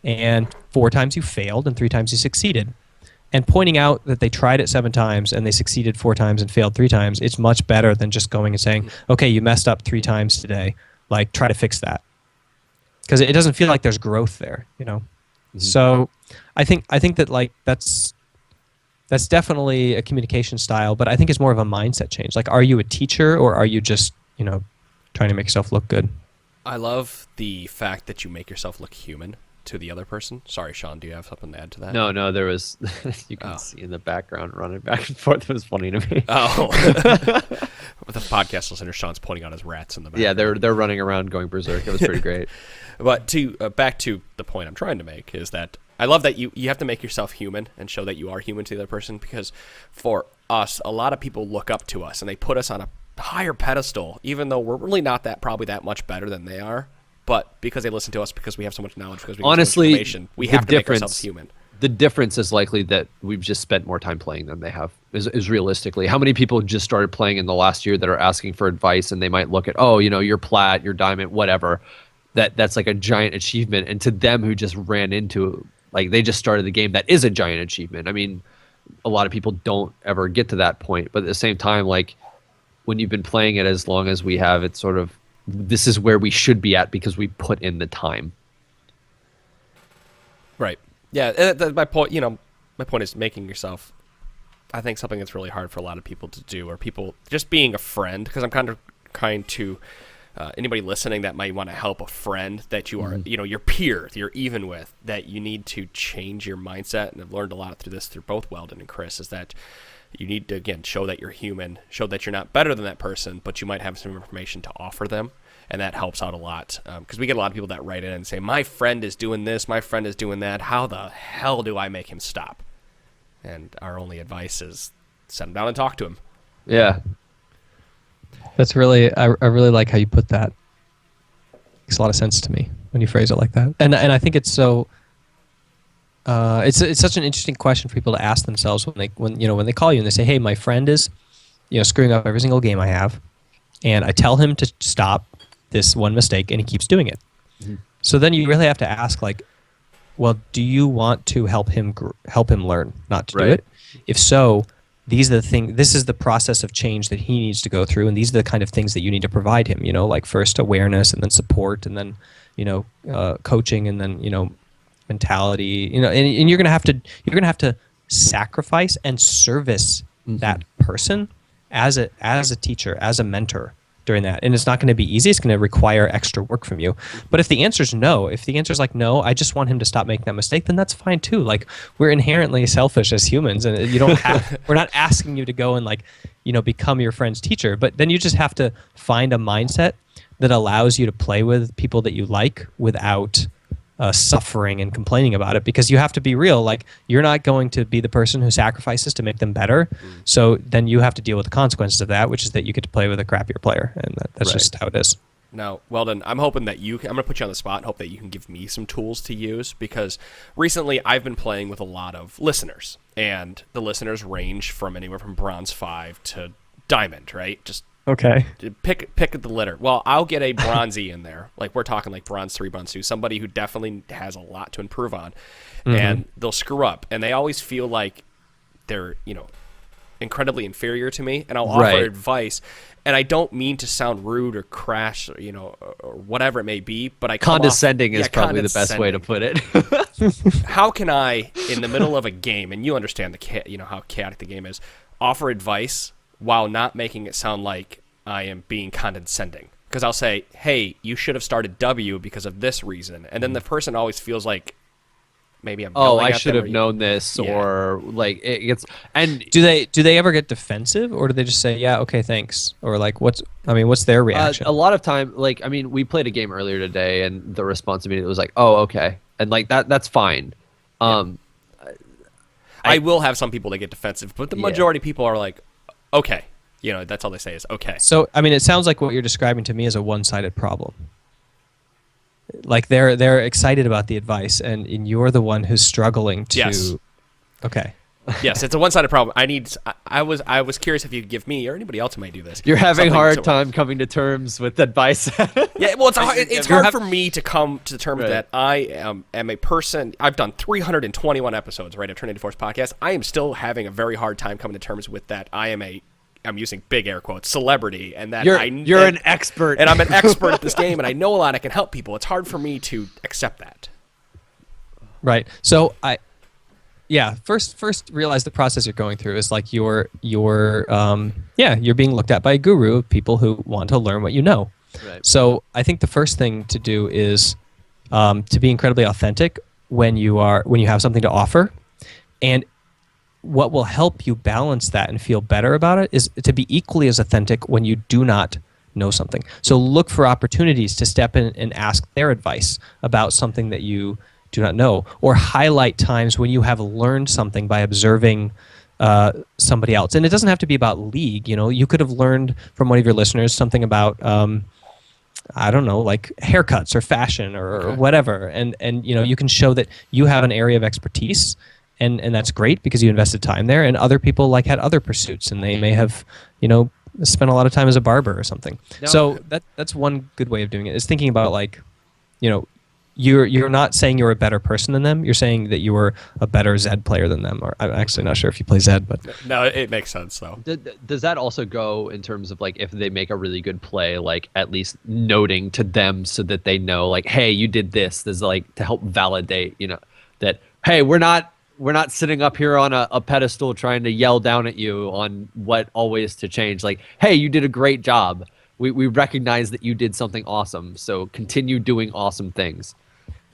and 4 times you failed, and 3 times you succeeded. And pointing out that they tried it 7 times and they succeeded 4 times and failed 3 times, it's much better than just going and saying, okay, you messed up 3 times today. Like, try to fix that. Because it doesn't feel like there's growth there, you know? Mm-hmm. So I think that, like, that's definitely a communication style, but I think it's more of a mindset change. Like, are you a teacher, or are you just, you know, trying to make yourself look good? I love the fact that you make yourself look human to the other person. Sorry, Sean, do you have something to add to that? No, there was, you can see in the background running back and forth. It was funny to me. Oh. With the podcast listener, Sean's pointing out his rats in the back. Yeah, they're running around going berserk. It was pretty great. But back to the point I'm trying to make is that I love that you have to make yourself human and show that you are human to the other person, because for us, a lot of people look up to us and they put us on a higher pedestal, even though we're really not probably that much better than they are. But because they listen to us, because we have so much knowledge, because we have so much information, we have to make ourselves human. The difference is likely that we've just spent more time playing than they have, is realistically. How many people just started playing in the last year that are asking for advice, and they might look at, oh, you know, you're plat, you're diamond, whatever. That's like a giant achievement. And to them who just ran into, like, they just started the game, that is a giant achievement. I mean, a lot of people don't ever get to that point. But at the same time, like, when you've been playing it as long as we have, it's sort of, this is where we should be at because we put in the time. Right. Yeah. My point is making yourself, I think, something that's really hard for a lot of people to do, or people just being a friend, because I'm kind of trying to, anybody listening that might want to help a friend that you are, you know, your peer, you're even with, that you need to change your mindset. And I've learned a lot through this, through both Weldon and Chris, is that you need to, again, show that you're human, show that you're not better than that person, but you might have some information to offer them. and that helps out a lot because we get a lot of people that write in and say, my friend is doing this, my friend is doing that. How the hell do I make him stop? And our only advice is sit him down and talk to him. Yeah. That's really, I really like how you put that. Makes a lot of sense to me when you phrase it like that. And I think it's so, it's such an interesting question for people to ask themselves when they call you and they say, hey, my friend is, screwing up every single game I have, and I tell him to stop this one mistake and he keeps doing it. Mm-hmm. So then you really have to ask, like, well, do you want to help him learn not to do it? If so, this is the process of change that he needs to go through, and these are the kind of things that you need to provide him, like first awareness and then support and then, coaching and then, mentality, and you're going to have to sacrifice and service that person as a teacher, as a mentor during that. And it's not going to be easy. It's going to require extra work from you. But if the answer is no, no, I just want him to stop making that mistake, then that's fine too. Like, we're inherently selfish as humans, and you don't have, we're not asking you to go and become your friend's teacher, but then you just have to find a mindset that allows you to play with people that you like without suffering and complaining about it, because you have to be real. Like, you're not going to be the person who sacrifices to make them better. So then you have to deal with the consequences of that, which is that you get to play with a crappier player, and that's just how it is. Now, Weldon, I'm hoping that I'm going to put you on the spot and hope that you can give me some tools to use, because recently I've been playing with a lot of listeners, and the listeners range from anywhere from bronze 5 to diamond, right? Just okay. Pick the litter. Well, I'll get a bronzy in there. Like, we're talking like bronze 3, bronze 2, somebody who definitely has a lot to improve on. And they'll screw up, and they always feel like they're, incredibly inferior to me, and I'll offer advice. And I don't mean to sound rude or crash, or whatever it may be, but condescending is probably the best way to put it. How can I, in the middle of a game, and you understand how chaotic the game is, offer advice while not making it sound like I am being condescending? Because I'll say, hey, you should have started W because of this reason. And then the person always feels like maybe I'm I should have known this, or like it gets. And do they ever get defensive, or do they just say, yeah, okay, thanks? Or like, what's their reaction? A lot of time, we played a game earlier today, and the response immediately was like, oh, okay. And like that's fine. I will have some people that get defensive, but the majority of people are like, okay. That's all they say is okay. So, it sounds like what you're describing to me is a one-sided problem. Like, they're excited about the advice, and you're the one who's struggling to. Yes. Okay. Yes, it's a one-sided problem. I was curious if you could give me or anybody else who might do this. You're having a hard time coming to terms with advice. Yeah, well, it's hard for me to come to the terms that I am a person. I've done 321 episodes, right, of Trinity Force podcast. I am still having a very hard time coming to terms with that. I'm using big air quotes, celebrity, and that you're an expert, and I'm an expert at this game, and I know a lot. I can help people. It's hard for me to accept that. Right. So first realize the process you're going through is like you're being looked at by a guru of people who want to learn what you know. Right. So I think the first thing to do is to be incredibly authentic when you have something to offer, and what will help you balance that and feel better about it is to be equally as authentic when you do not know something. So look for opportunities to step in and ask their advice about something that you do not know, or highlight times when you have learned something by observing somebody else. And it doesn't have to be about League. You could have learned from one of your listeners something about I don't know, like haircuts or fashion or whatever, and you can show that you have an area of expertise. And that's great because you invested time there, and other people had other pursuits, and they may have, spent a lot of time as a barber or something. No. So that's one good way of doing it, is thinking about you're not saying you're a better person than them. You're saying that you were a better Zed player than them. Or I'm actually not sure if you play Zed, but no, it makes sense though. Does that also go in terms of if they make a really good play, at least noting to them so that they know, hey, you did this. There's to help validate, that, hey, we're not sitting up here on a pedestal trying to yell down at you on what always to change. Hey, you did a great job. We recognize that you did something awesome. So continue doing awesome things.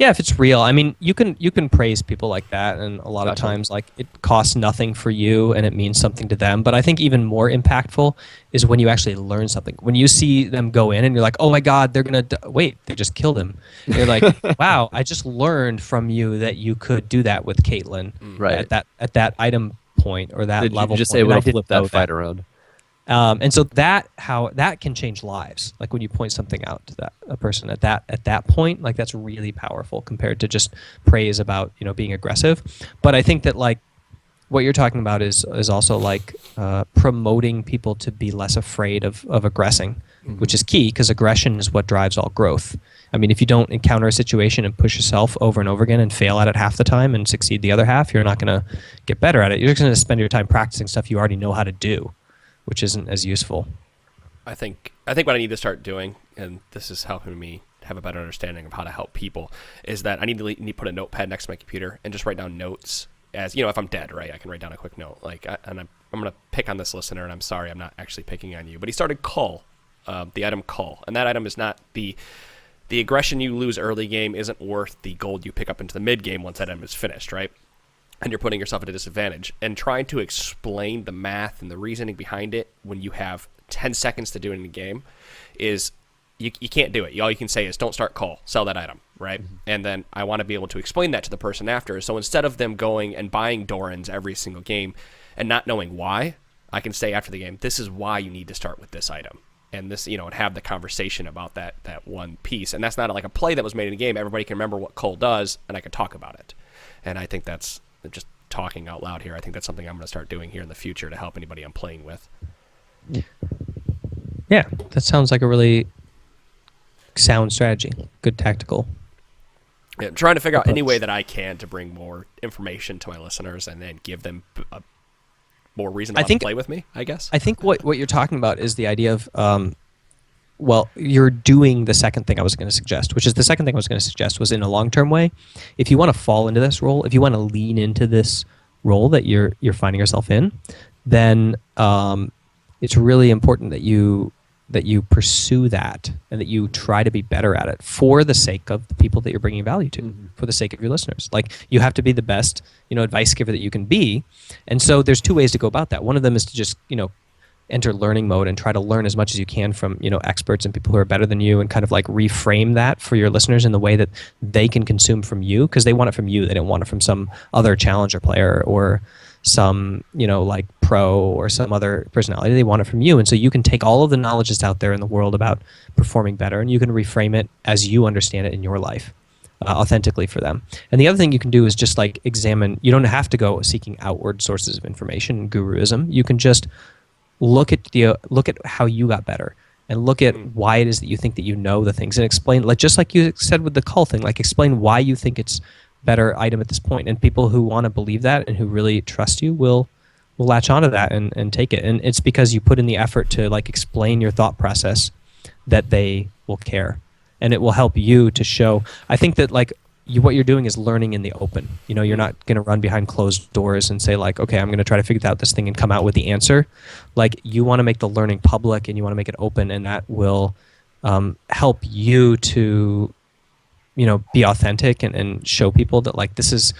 Yeah, if it's real. I mean, you can praise people like that, and a lot of Gotcha. times, like, it costs nothing for you and it means something to them. But I think even more impactful is when you actually learn something. When you see them go in and you're like, oh my God, they're gonna wait, they just killed him. And you're like, wow, I just learned from you that you could do that with Caitlyn Right. at that item point or that Did level you just point, able and I to didn't flip know that fight around? And so that can change lives. Like when you point something out to a person at that point, like that's really powerful compared to just praise about being aggressive. But I think that like what you're talking about is also like promoting people to be less afraid of aggressing, which is key because aggression is what drives all growth. I mean, if you don't encounter a situation and push yourself over and over again and fail at it half the time and succeed the other half, you're not going to get better at it. You're just going to spend your time practicing stuff you already know how to do, which isn't as useful. I think what I need to start doing, and this is helping me have a better understanding of how to help people, is that I need to put a notepad next to my computer and just write down notes. As if I'm dead, right, I can write down a quick note. Like, I'm gonna pick on this listener, and I'm sorry, I'm not actually picking on you, but he started cull, the item cull, and that item is not the aggression you lose early game isn't worth the gold you pick up into the mid game once that item is finished, right? And you're putting yourself at a disadvantage. And trying to explain the math and the reasoning behind it when you have 10 seconds to do it in the game is you can't do it. All you can say is don't start call, sell that item, right? Mm-hmm. And then I want to be able to explain that to the person after. So instead of them going and buying Dorans every single game and not knowing why, I can say after the game, this is why you need to start with this item. And this, and have the conversation about that one piece. And that's not like a play that was made in the game. Everybody can remember what Cole does, and I can talk about it. And I think that's just talking out loud here. I think that's something I'm going to start doing here in the future to help anybody I'm playing with. Yeah, that sounds like a really sound strategy. Good tactical. Yeah, I'm trying to figure out any way that I can to bring more information to my listeners and then give them a more reason to play with me, I guess. I think what you're talking about is the idea of, you're doing the second thing I was going to suggest, which is the second thing I was going to suggest was in a long-term way. If you want to fall into this role, if you want to lean into this role that you're finding yourself in, then it's really important that you pursue that and that you try to be better at it for the sake of the people that you're bringing value to, for the sake of your listeners. Like, you have to be the best, advice giver that you can be. And so there's two ways to go about that. One of them is to just, enter learning mode and try to learn as much as you can from, experts and people who are better than you, and kind of like reframe that for your listeners in the way that they can consume from you, because they want it from you. They don't want it from some other challenger player or some, like pro or some other personality. They want it from you. And so you can take all of the knowledge that's out there in the world about performing better, and you can reframe it as you understand it in your life, authentically for them. And the other thing you can do is just like examine. You don't have to go seeking outward sources of information and guruism. You can just look at how you got better, and look at why it is that you think that you know the things, and explain, like just like you said with the cull thing, like explain why you think it's better item at this point. And people who want to believe that and who really trust you will latch onto that and take it. And it's because you put in the effort to like explain your thought process that they will care, and it will help you to show. I think that like what you're doing is learning in the open. You're not going to run behind closed doors and say like, okay, I'm going to try to figure out this thing and come out with the answer. Like, you want to make the learning public, and you want to make it open, and that will help you to be authentic and show people that like this is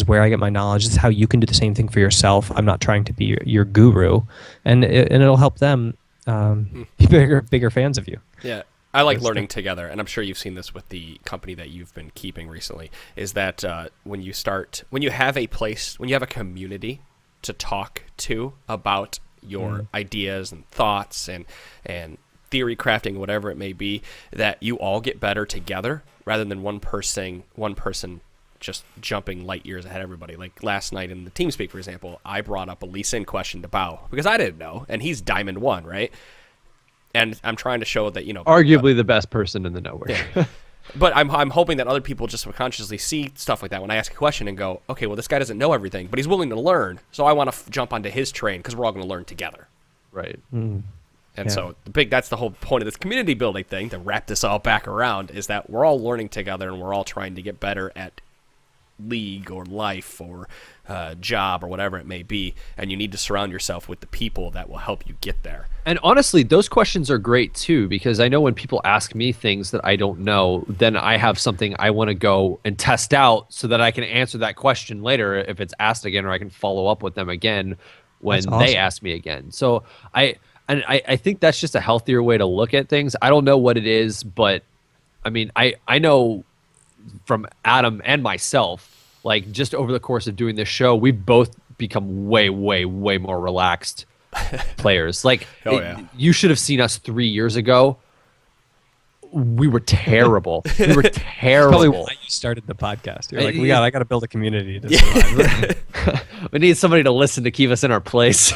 where I get my knowledge. This is how you can do the same thing for yourself. I'm not trying to be your guru, and it'll help them be bigger fans of you. Yeah. I like learning together, and I'm sure you've seen this with the company that you've been keeping recently, is that when you have a community to talk to about your ideas and thoughts and theory crafting, whatever it may be, that you all get better together rather than one person just jumping light years ahead of everybody. Like last night in the TeamSpeak, for example, I brought up a Lee Sin question to Bao because I didn't know, and he's Diamond 1, right? And I'm trying to show that, arguably the best person in the network. Yeah. But I'm hoping that other people just subconsciously see stuff like that when I ask a question and go, okay, well, this guy doesn't know everything, but he's willing to learn, so I want to jump onto his train because we're all going to learn together. Right. And so that's the whole point of this community building thing, to wrap this all back around, is that we're all learning together and we're all trying to get better at league or life or job or whatever it may be, and you need to surround yourself with the people that will help you get there. And honestly, those questions are great too, because I know when people ask me things that I don't know, then I have something I want to go and test out so that I can answer that question later if it's asked again, or I can follow up with them again when they ask me again. So I think that's just a healthier way to look at things. I don't know what it is, but I mean, I know from Adam and myself, like just over the course of doing this show, we've both become way, way, way more relaxed players. Like, you should have seen us 3 years ago. We were terrible. We were terrible. Probably why you started the podcast. You're like, I got to build a community to survive. We need somebody to listen to keep us in our place.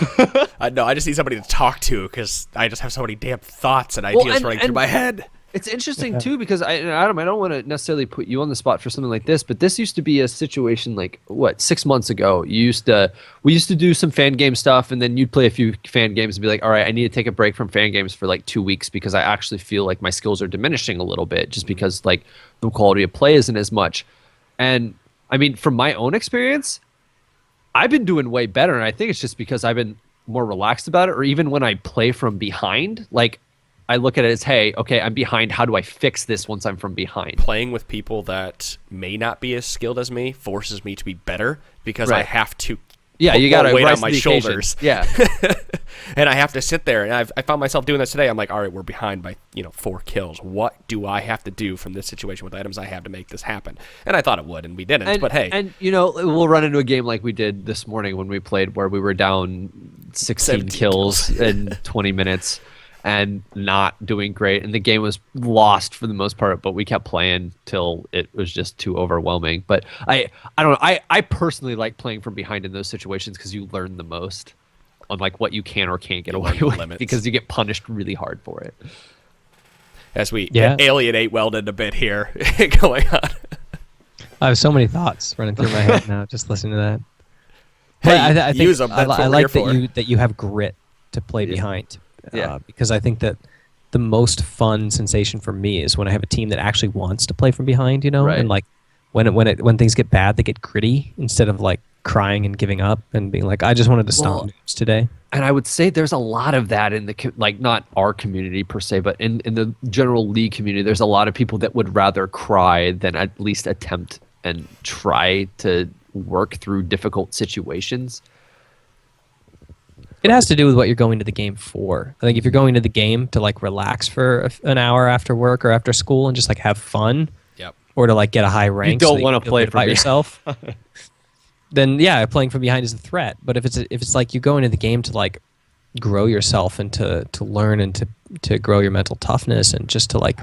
No, I just need somebody to talk to because I just have so many damn thoughts and ideas running through my head. It's interesting too, because Adam, I don't want to necessarily put you on the spot for something like this, but this used to be a situation like 6 months ago. We used to do some fan game stuff, and then you'd play a few fan games and be like, all right, I need to take a break from fan games for like 2 weeks because I actually feel like my skills are diminishing a little bit, just because like the quality of play isn't as much. And I mean, from my own experience, I've been doing way better, and I think it's just because I've been more relaxed about it. Or even when I play from behind, like, I look at it as, hey, okay, I'm behind. How do I fix this once I'm from behind? Playing with people that may not be as skilled as me forces me to be better because I have to you got to weight on my shoulders. Yeah. And I have to sit there. And I found myself doing this today. I'm like, all right, we're behind by 4 kills. What do I have to do from this situation with items I have to make this happen? And I thought it would, and we didn't. But hey. And, we'll run into a game like we did this morning when we played, where we were down 16 kills in 20 minutes. And not doing great, and the game was lost for the most part, but we kept playing till it was just too overwhelming. But I don't know, I personally like playing from behind in those situations because you learn the most on like what you can or can't get away with, because you get punished really hard for it. As we alienate Weldon a bit here going on. I have so many thoughts running through my head now just listening to that. Hey, I think use them. I like that you have grit to play behind. Because I think that the most fun sensation for me is when I have a team that actually wants to play from behind, and like when things get bad, they get gritty instead of like crying and giving up and being like, I just wanted to stop today. And I would say there's a lot of that in the like, not our community per se, but in the general league community, there's a lot of people that would rather cry than at least attempt and try to work through difficult situations. It has to do with what you're going to the game for. I think if you're going to the game to like relax for an hour after work or after school and just like have fun, or to like get a high rank, you don't want to play for yourself. Then playing from behind is a threat. But if it's like you go into the game to like grow yourself and to learn and to grow your mental toughness and just to like,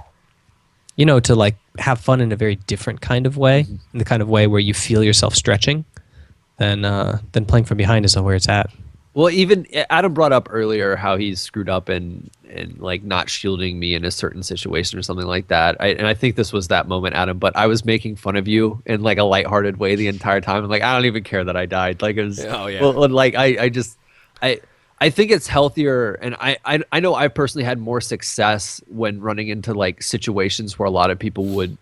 to like have fun in a very different kind of way, in the kind of way where you feel yourself stretching, then playing from behind is where it's at. Well, even Adam brought up earlier how he's screwed up and like not shielding me in a certain situation or something like that. And I think this was that moment, Adam. But I was making fun of you in like a lighthearted way the entire time. I'm like, I don't even care that I died. Like it was, well, like I think it's healthier, and I know I personally had more success when running into like situations where a lot of people would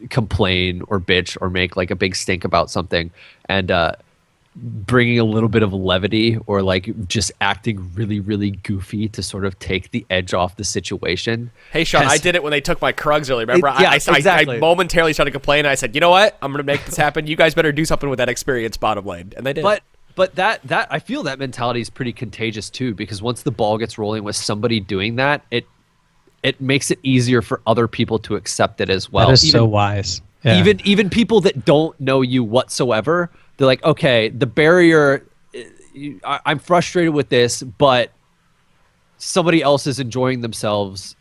complain or bitch or make like a big stink about something, and bringing a little bit of levity or like just acting really, really goofy to sort of take the edge off the situation. Hey, Sean, I did it when they took my Krugs earlier. Remember, exactly. I momentarily started complaining. I said, you know what? I'm going to make this happen. You guys better do something with that experience, bottom lane. And they did. But that I feel that mentality is pretty contagious too, because once the ball gets rolling with somebody doing that, it makes it easier for other people to accept it as well. That is so wise. Yeah. Even people that don't know you whatsoever, they're like, okay, the barrier, I'm frustrated with this, but somebody else is enjoying themselves.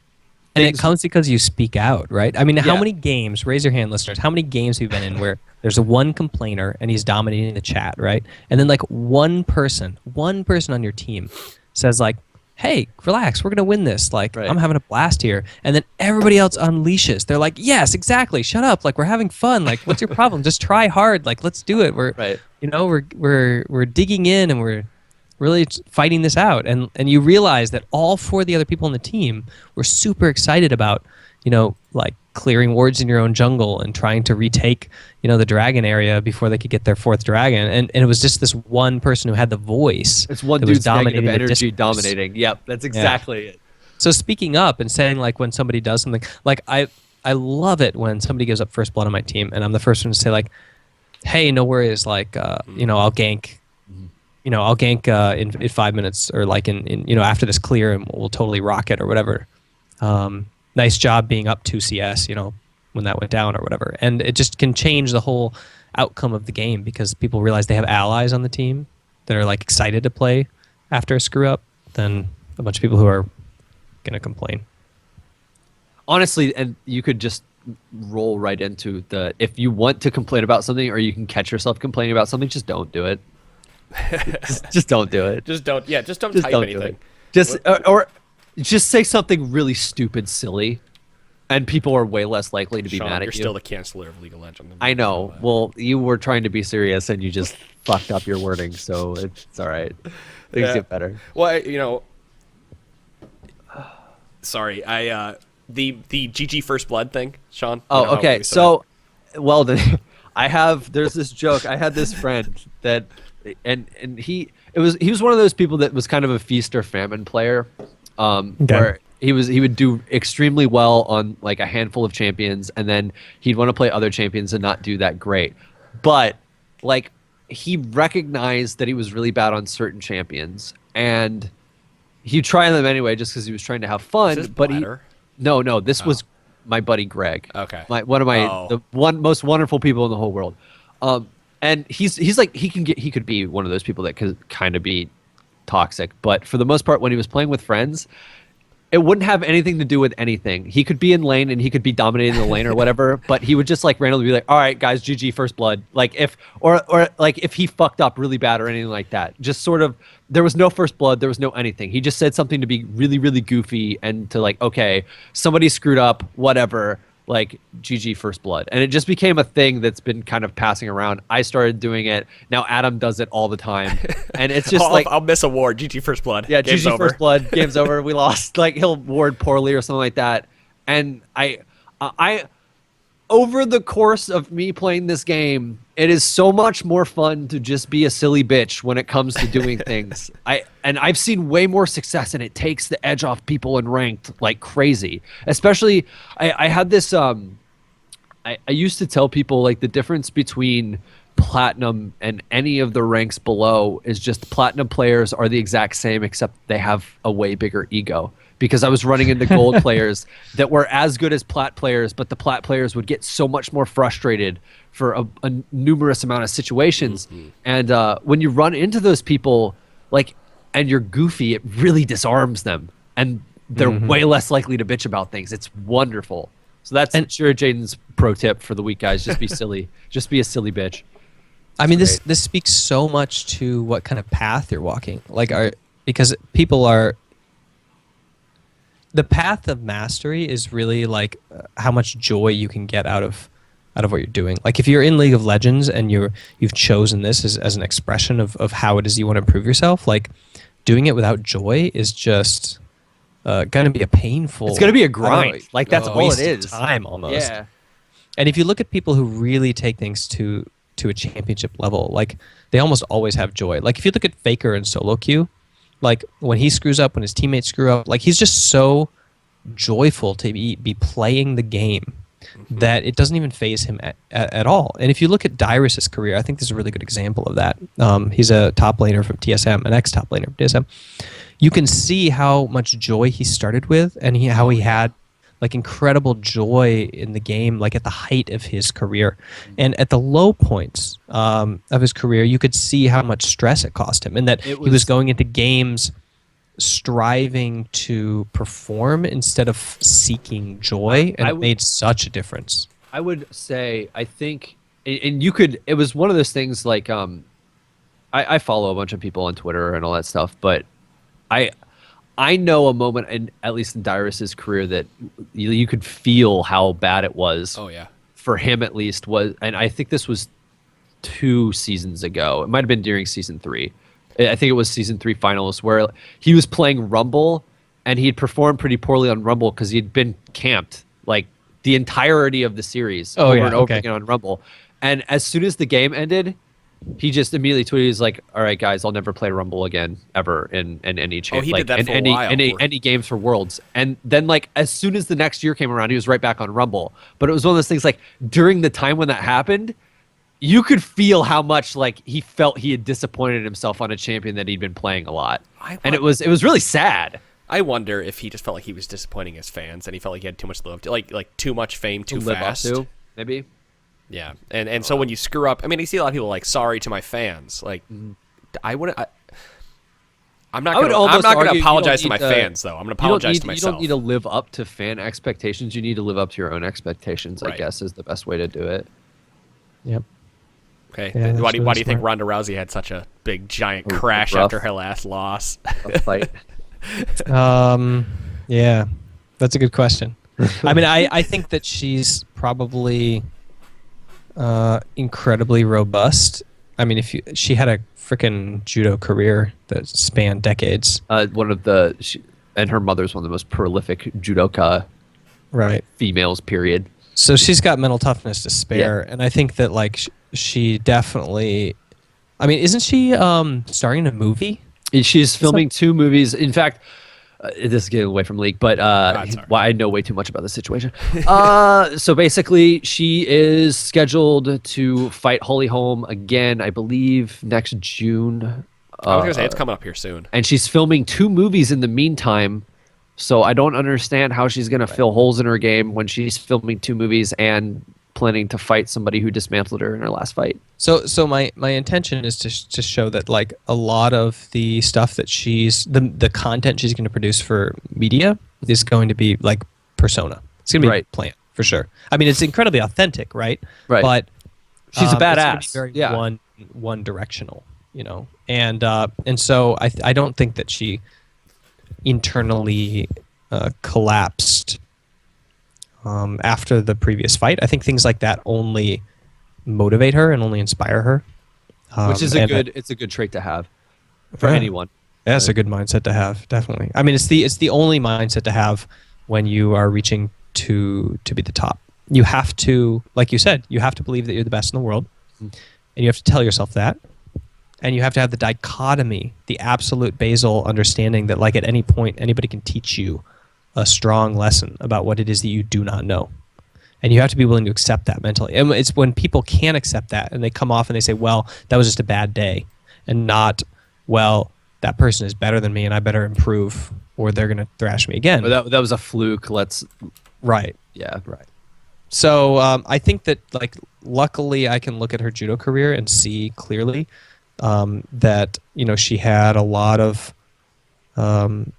And it comes because you speak out, right? I mean, how many games, raise your hand, listeners, how many games have you been in where there's one complainer and he's dominating the chat, right? And then like one person on your team says like, hey, relax, we're going to win this. Like, I'm having a blast here. And then everybody else unleashes. They're like, yes, exactly. Shut up. Like, we're having fun. Like, what's your problem? Just try hard. Like, let's do it. We're digging in and we're really fighting this out. And you realize that all 4 of the other people on the team were super excited about, like clearing wards in your own jungle and trying to retake, the dragon area before they could get their fourth dragon. And it was just this one person who had the voice. It's one that was dude's negative dominating the energy discourse. dominating. Yep, that's exactly it. So speaking up and saying, like, when somebody does something, like I love it when somebody gives up first blood on my team and I'm the first one to say, like, hey, no worries, like, I'll gank. I'll gank in 5 minutes, or like in after this clear, and we'll totally rock it or whatever. Nice job being up 2 CS, when that went down or whatever. And it just can change the whole outcome of the game because people realize they have allies on the team that are like excited to play after a screw up than a bunch of people who are gonna complain. Honestly, and you could just roll right into if you want to complain about something, or you can catch yourself complaining about something, just don't do it. just don't do it. Just don't Just type don't anything. do it. Or just say something really stupid, silly, and people are way less likely to be Sean, mad you're at you. still the canceller of League of Legends. I know. Well, you were trying to be serious, and you just fucked up your wording, so it's all right. Things get better. Well, sorry, the GG First Blood thing, Sean. Oh, okay. So, Weldon, there's this joke. I had this friend that, and he was one of those people that was kind of a feast or famine player, where he would do extremely well on like a handful of champions, and then he'd want to play other champions and not do that great. But like, he recognized that he was really bad on certain champions, and he'd try them anyway just because he was trying to have fun. But No, this was my buddy Greg. Okay. The most wonderful people in the whole world. And he's like, he could be one of those people that could kind of be toxic, but for the most part, when he was playing with friends, it wouldn't have anything to do with anything. He could be in lane and he could be dominating the lane or whatever, but he would just like randomly be like, all right, guys, GG first blood. Like if he fucked up really bad or anything like that, just sort of, there was no first blood, there was no anything. He just said something to be really, really goofy and to like, okay, somebody screwed up, whatever, like GG first blood. And it just became a thing that's been kind of passing around. I started doing it. Now Adam does it all the time. And it's just I'll miss a ward, GG First Blood. Yeah, Game's GG over. first blood, game's over, we lost. Like he'll ward poorly or something like that. And I over the course of me playing this game, it is so much more fun to just be a silly bitch when it comes to doing things. I've seen way more success, and it takes the edge off people in ranked like crazy. Especially, I had this. I used to tell people like the difference between platinum and any of the ranks below is just platinum players are the exact same, except they have a way bigger ego. Because I was running into gold players that were as good as plat players, but the plat players would get so much more frustrated for a numerous amount of situations. Mm-hmm. And when you run into those people, like, and you're goofy, it really disarms them, and they're way less likely to bitch about things. It's wonderful. So that's sure Jaden's pro tip for the week, guys. Just be silly. Just be a silly bitch. I mean, this speaks so much to what kind of path you're walking. Like, because people are. The path of mastery is really like how much joy you can get out of what you're doing. Like if you're in League of Legends and you've chosen this as an expression of how it is you want to improve yourself, like doing it without joy is just gonna be a painful. It's gonna be a grind. Like that's all it is. Time almost. Yeah. And if you look at people who really take things to a championship level, like they almost always have joy. Like if you look at Faker in solo queue. Like when he screws up, when his teammates screw up, like he's just so joyful to be playing the game that it doesn't even faze him at all. And if you look at Dyrus's career, I think this is a really good example of that. He's a top laner from TSM, an ex-top laner from TSM. You can see how much joy he started with, and how he had like incredible joy in the game, like at the height of his career. And at the low points of his career, you could see how much stress it cost him, and that he was going into games striving to perform instead of seeking joy, and it made such a difference. I would say, I think, and you could, it was one of those things like, I follow a bunch of people on Twitter and all that stuff, but I know a moment, at least in Dyrus's career, that you could feel how bad it was. Oh yeah, for him at least and I think this was 2 seasons ago. It might have been during season 3. I think it was season 3 finals where he was playing Rumble, and he had performed pretty poorly on Rumble because he'd been camped like the entirety of the series Oh, over yeah, and over okay. again on Rumble. And as soon as the game ended, he just immediately tweeted, he's like, "All right, guys, I'll never play Rumble again ever in any chance. he like did that in for a while. any games for Worlds." And then like as soon as the next year came around, he was right back on Rumble. But it was one of those things like during the time when that happened, you could feel how much like he felt he had disappointed himself on a champion that he'd been playing a lot. And it was really sad. I wonder if he just felt like he was disappointing his fans, and he felt like he had too much love, like too much fame too Live up fast. to, maybe. Yeah, and so when you screw up, I mean, you see a lot of people like, sorry to my fans. Like, I wouldn't. I'm not going to apologize to my fans, though. I'm going to apologize to myself. You don't need to live up to fan expectations. You need to live up to your own expectations. Right. I guess is the best way to do it. Yep. Okay. Yeah, why do you really think smart. Ronda Rousey had such a big giant crash rough. after her last loss? A fight. Yeah, that's a good question. I mean, I think that she's probably incredibly robust. I mean, she had a freaking judo career that spanned decades. And her mother's one of the most prolific judoka Right. females. Period. So she's got mental toughness to spare, and I think that like she definitely. I mean, isn't she starring in a movie? She's filming 2 movies. In fact, this is getting away from league, but sorry. I know way too much about the situation. So basically, she is scheduled to fight Holly Holm again, I believe, next June. I was going to say, it's coming up here soon. And she's filming 2 movies in the meantime. So I don't understand how she's going to fill holes in her game when she's filming 2 movies and planning to fight somebody who dismantled her in her last fight. So my intention is to show that like a lot of the stuff that the content she's going to produce for media is going to be like persona. It's going to be Right. planned for sure. I mean, it's incredibly authentic, right? Right. But She's a it's gonna badass. be very Yeah. one directional, you know. And so I don't think that she internally collapsed after the previous fight. I think things like that only motivate her and only inspire her, Which is it's a good trait to have for Yeah. anyone. Yeah, it's a good mindset to have, definitely. I mean, it's the only mindset to have when you are reaching to be the top. You have to, like you said, you have to believe that you're the best in the world, and you have to tell yourself that, and you have to have the dichotomy, the absolute basal understanding that like at any point anybody can teach you a strong lesson about what it is that you do not know. And you have to be willing to accept that mentally. And it's when people can't accept that and they come off and they say, well, that was just a bad day, and not, well, that person is better than me and I better improve or they're going to thrash me again. But that was a fluke. Right. Yeah. Right. So I think that, like, luckily I can look at her judo career and see clearly that, you know, she had a lot of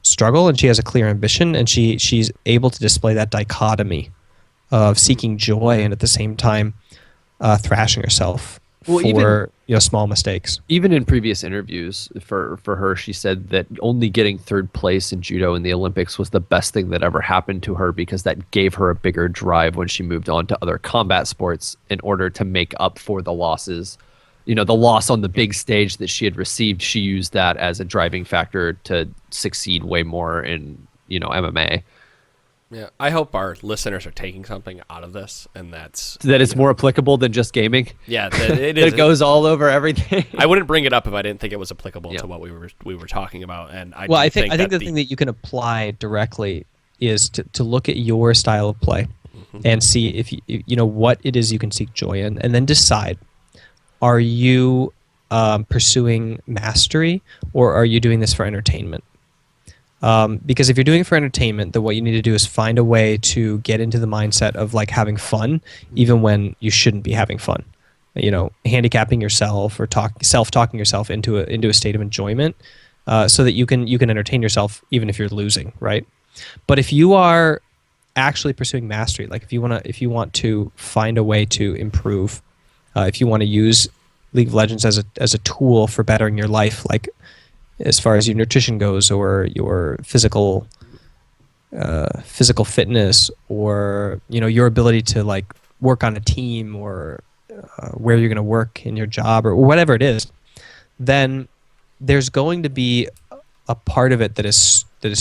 struggle and she has a clear ambition, and she's able to display that dichotomy of seeking joy and at the same time thrashing herself for small mistakes. Even in previous interviews for her, she said that only getting 3rd place in judo in the Olympics was the best thing that ever happened to her, because that gave her a bigger drive when she moved on to other combat sports in order to make up for the losses. You know, the loss on the big stage that she had received, she used that as a driving factor to succeed way more in, MMA. Yeah, I hope our listeners are taking something out of this, and that's That it's more applicable than just gaming. Yeah, that it That is. it goes all over everything. I wouldn't bring it up if I didn't think it was applicable Yeah. to what we were talking about. And I think the thing that you can apply directly is to look at your style of play and see if you know what it is you can seek joy in, and then decide: are you pursuing mastery, or are you doing this for entertainment? Because if you're doing it for entertainment, then what you need to do is find a way to get into the mindset of like having fun, even when you shouldn't be having fun. You know, handicapping yourself or self-talking yourself into a state of enjoyment, so that you can entertain yourself even if you're losing, right? But if you are actually pursuing mastery, like if you want to find a way to improve, if you want to use League of Legends as a tool for bettering your life, like as far as your nutrition goes, or your physical fitness, or your ability to like work on a team, or where you're going to work in your job, or whatever it is, then there's going to be a part of it that is that is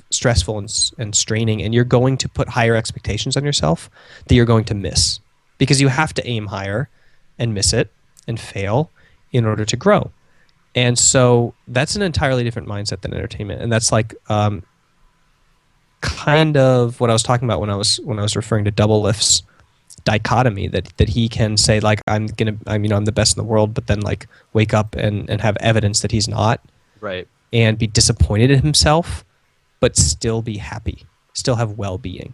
stressful and straining, and you're going to put higher expectations on yourself that you're going to miss, because you have to aim higher and miss it and fail in order to grow. And so that's an entirely different mindset than entertainment, and that's like kind of what I was talking about when I was referring to Double Lift's dichotomy, that he can say like I'm the best in the world, but then like wake up and have evidence that he's not, Right. and be disappointed in himself, but still be happy, still have well-being.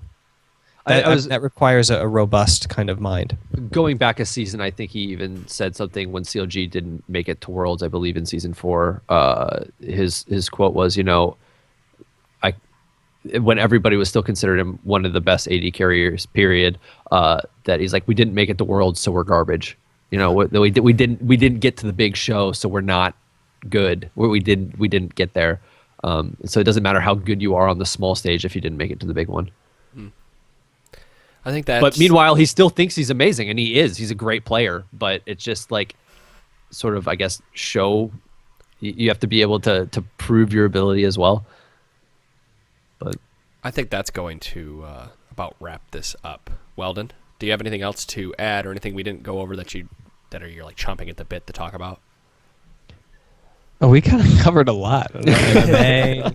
That requires a robust kind of mind. Going back a season, I think he even said something when CLG didn't make it to Worlds, I believe in season 4. His quote was, when everybody was still considered him one of the best AD carriers, period, that he's like, we didn't make it to Worlds, so we're garbage. We didn't get to the big show, so we're not good. We didn't get there. So it doesn't matter how good you are on the small stage if you didn't make it to the big one. I think that. But meanwhile, he still thinks he's amazing, and he is. He's a great player. But it's just like, sort of, I guess, show. You have to be able to prove your ability as well. But I think that's going to about wrap this up. Weldon, do you have anything else to add, or anything we didn't go over that you're like chomping at the bit to talk about? Oh, we kind of covered a lot. MMA.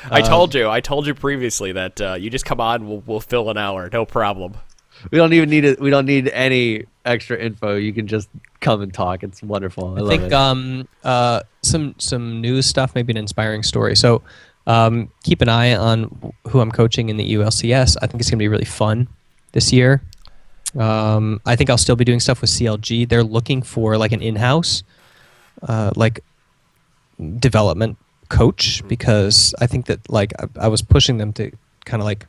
I told you previously that you just come on, we'll fill an hour, no problem. we don't even need it. We don't need any extra info. You can just come and talk. It's wonderful. I love think some news stuff, maybe an inspiring story. So keep an eye on who I'm coaching in the ULCS. I think it's going to be really fun this year. I think I'll still be doing stuff with CLG. They're looking for like an in-house development coach, because I think that like I was pushing them to kind of like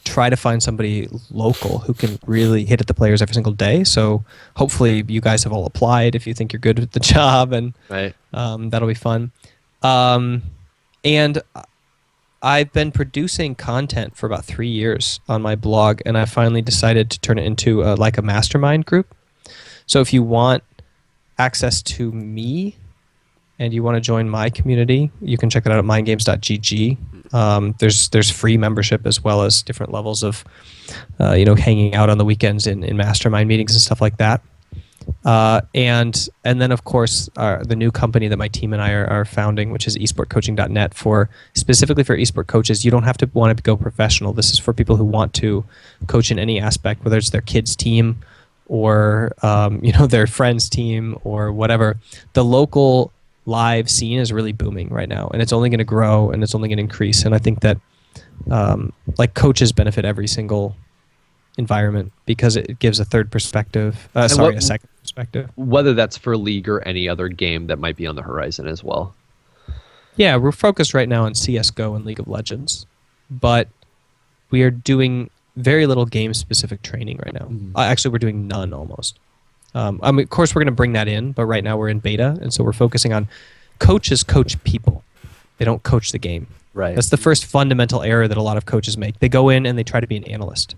try to find somebody local who can really hit at the players every single day. So hopefully you guys have all applied if you think you're good at the job, and right. That'll be fun. And I've been producing content for about 3 years on my blog, and I finally decided to turn it into like a mastermind group. So if you want access to me and you want to join my community, you can check it out at mindgames.gg. There's free membership as well as different levels of hanging out on the weekends in mastermind meetings and stuff like that. And then of course the new company that my team and I are founding, which is esportcoaching.net, specifically for esport coaches. You don't have to want to go professional. This is for people who want to coach in any aspect, whether it's their kids' team or their friends' team or whatever. The local live scene is really booming right now, and it's only going to grow and it's only going to increase. And I think that coaches benefit every single environment because it gives a third perspective. A second perspective. Whether that's for League or any other game that might be on the horizon as well. Yeah, we're focused right now on CS:GO and League of Legends, but we are doing very little game-specific training right now. Actually, we're doing none almost. Of course, we're going to bring that in, but right now we're in beta, and so we're focusing on coaches coach people. They don't coach the game. Right. That's the first fundamental error that a lot of coaches make. They go in and they try to be an analyst.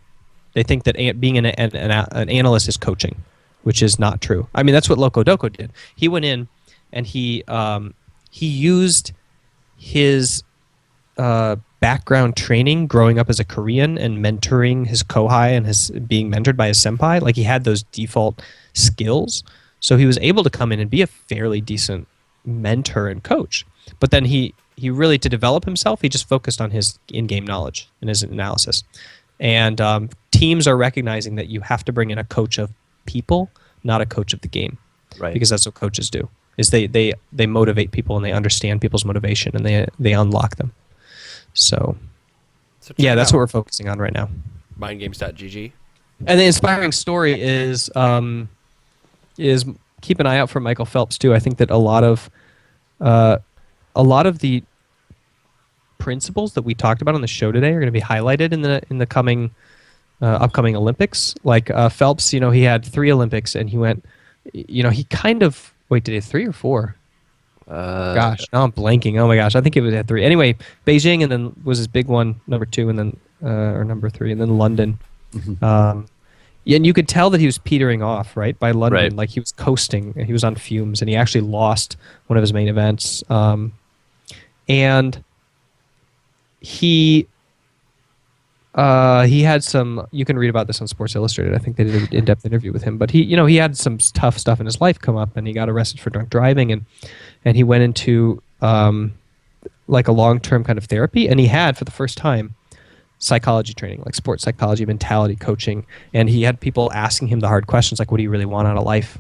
They think that being an analyst is coaching, which is not true. I mean, that's what Loco Doco did. He went in and he used his background training growing up as a Korean and mentoring his kohai and his being mentored by his senpai. Like, he had those default skills, so he was able to come in and be a fairly decent mentor and coach. But then he really, to develop himself, he just focused on his in-game knowledge and his analysis. And teams are recognizing that you have to bring in a coach of people, not a coach of the game. Right. Because that's what coaches do. Is they motivate people and they understand people's motivation and they unlock them. So yeah, that's what we're focusing on right now. Mindgames.gg. And the inspiring story is keep an eye out for Michael Phelps too. I think that a lot of the principles that we talked about on the show today are going to be highlighted in the coming upcoming Olympics. Like Phelps, he had 3 Olympics and he went, he kind of did he have 3 or 4? Gosh, now I'm blanking. Oh my gosh, I think it was at 3. Anyway, Beijing, and then was his big one, number 2, and then or number 3, and then London. And you could tell that he was petering off, right? By London, right. Like he was coasting, and he was on fumes, and he actually lost one of his main events. And he had some. You can read about this on Sports Illustrated. I think they did an in-depth interview with him. But he had some tough stuff in his life come up, and he got arrested for drunk driving, and he went into like a long-term kind of therapy, and he had for the first time psychology training, like sports psychology, mentality coaching, and he had people asking him the hard questions, like, what do you really want out of life?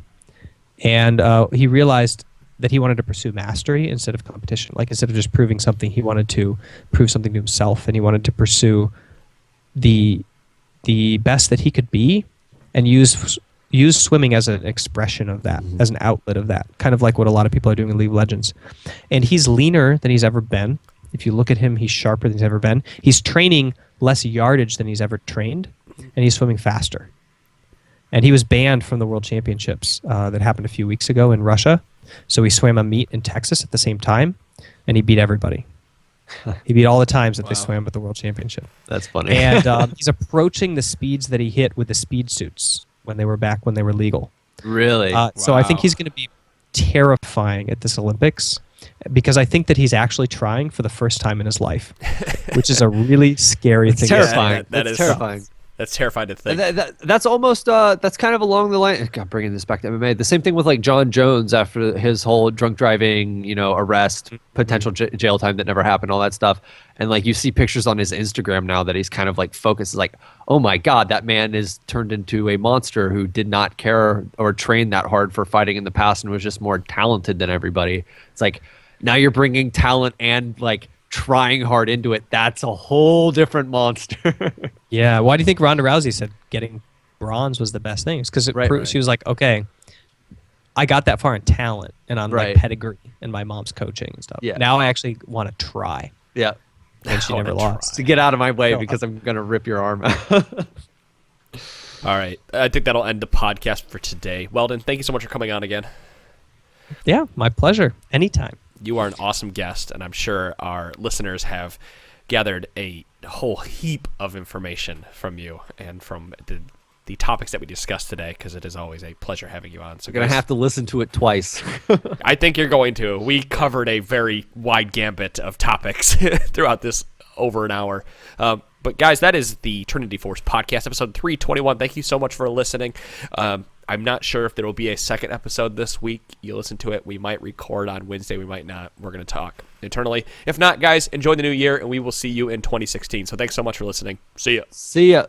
And he realized that he wanted to pursue mastery instead of competition. Like, instead of just proving something, he wanted to prove something to himself, and he wanted to pursue the best that he could be, and use swimming as an expression of that, as an outlet of that, kind of like what a lot of people are doing in League of Legends. And he's leaner than he's ever been. If you look at him, he's sharper than he's ever been. He's training less yardage than he's ever trained, and he's swimming faster. And he was banned from the World Championships that happened a few weeks ago in Russia. So he swam a meet in Texas at the same time, and he beat everybody. He beat all the times that they swam at the World Championship. That's funny. And he's approaching the speeds that he hit with the speed suits when they were legal. Really? So I think he's going to be terrifying at this Olympics, because I think that he's actually trying for the first time in his life, which is a really scary thing. Terrifying. That is terrifying. That's terrifying to think. That's almost that's kind of along the line. God, bringing this back to MMA. The same thing with like John Jones after his whole drunk driving, arrest, potential jail time that never happened, all that stuff. And like you see pictures on his Instagram now that he's kind of like focused, like, oh my God, that man is turned into a monster who did not care or train that hard for fighting in the past and was just more talented than everybody. It's like now you're bringing talent and like trying hard into it. That's a whole different monster. Yeah. Why do you think Ronda Rousey said getting bronze was the best thing? It's because she was like, okay, I got that far in talent and on my pedigree and my mom's coaching and stuff. Yeah. Now I actually want to try. Yeah. And she never lost. To get out of my way because I'm going to rip your arm out. All right. I think that'll end the podcast for today. Weldon, thank you so much for coming on again. Yeah, my pleasure. Anytime. You are an awesome guest, and I'm sure our listeners have gathered a whole heap of information from you and from the topics that we discussed today, because it is always a pleasure having you on. So I'm going to have to listen to it twice. I think you're going to. We covered a very wide gambit of topics throughout this over an hour. But guys, that is the Trinity Force podcast, episode 321. Thank you so much for listening. I'm not sure if there will be a second episode this week. You listen to it. We might record on Wednesday. We might not. We're going to talk internally. If not, guys, enjoy the new year, and we will see you in 2016. So thanks so much for listening. See ya. See ya.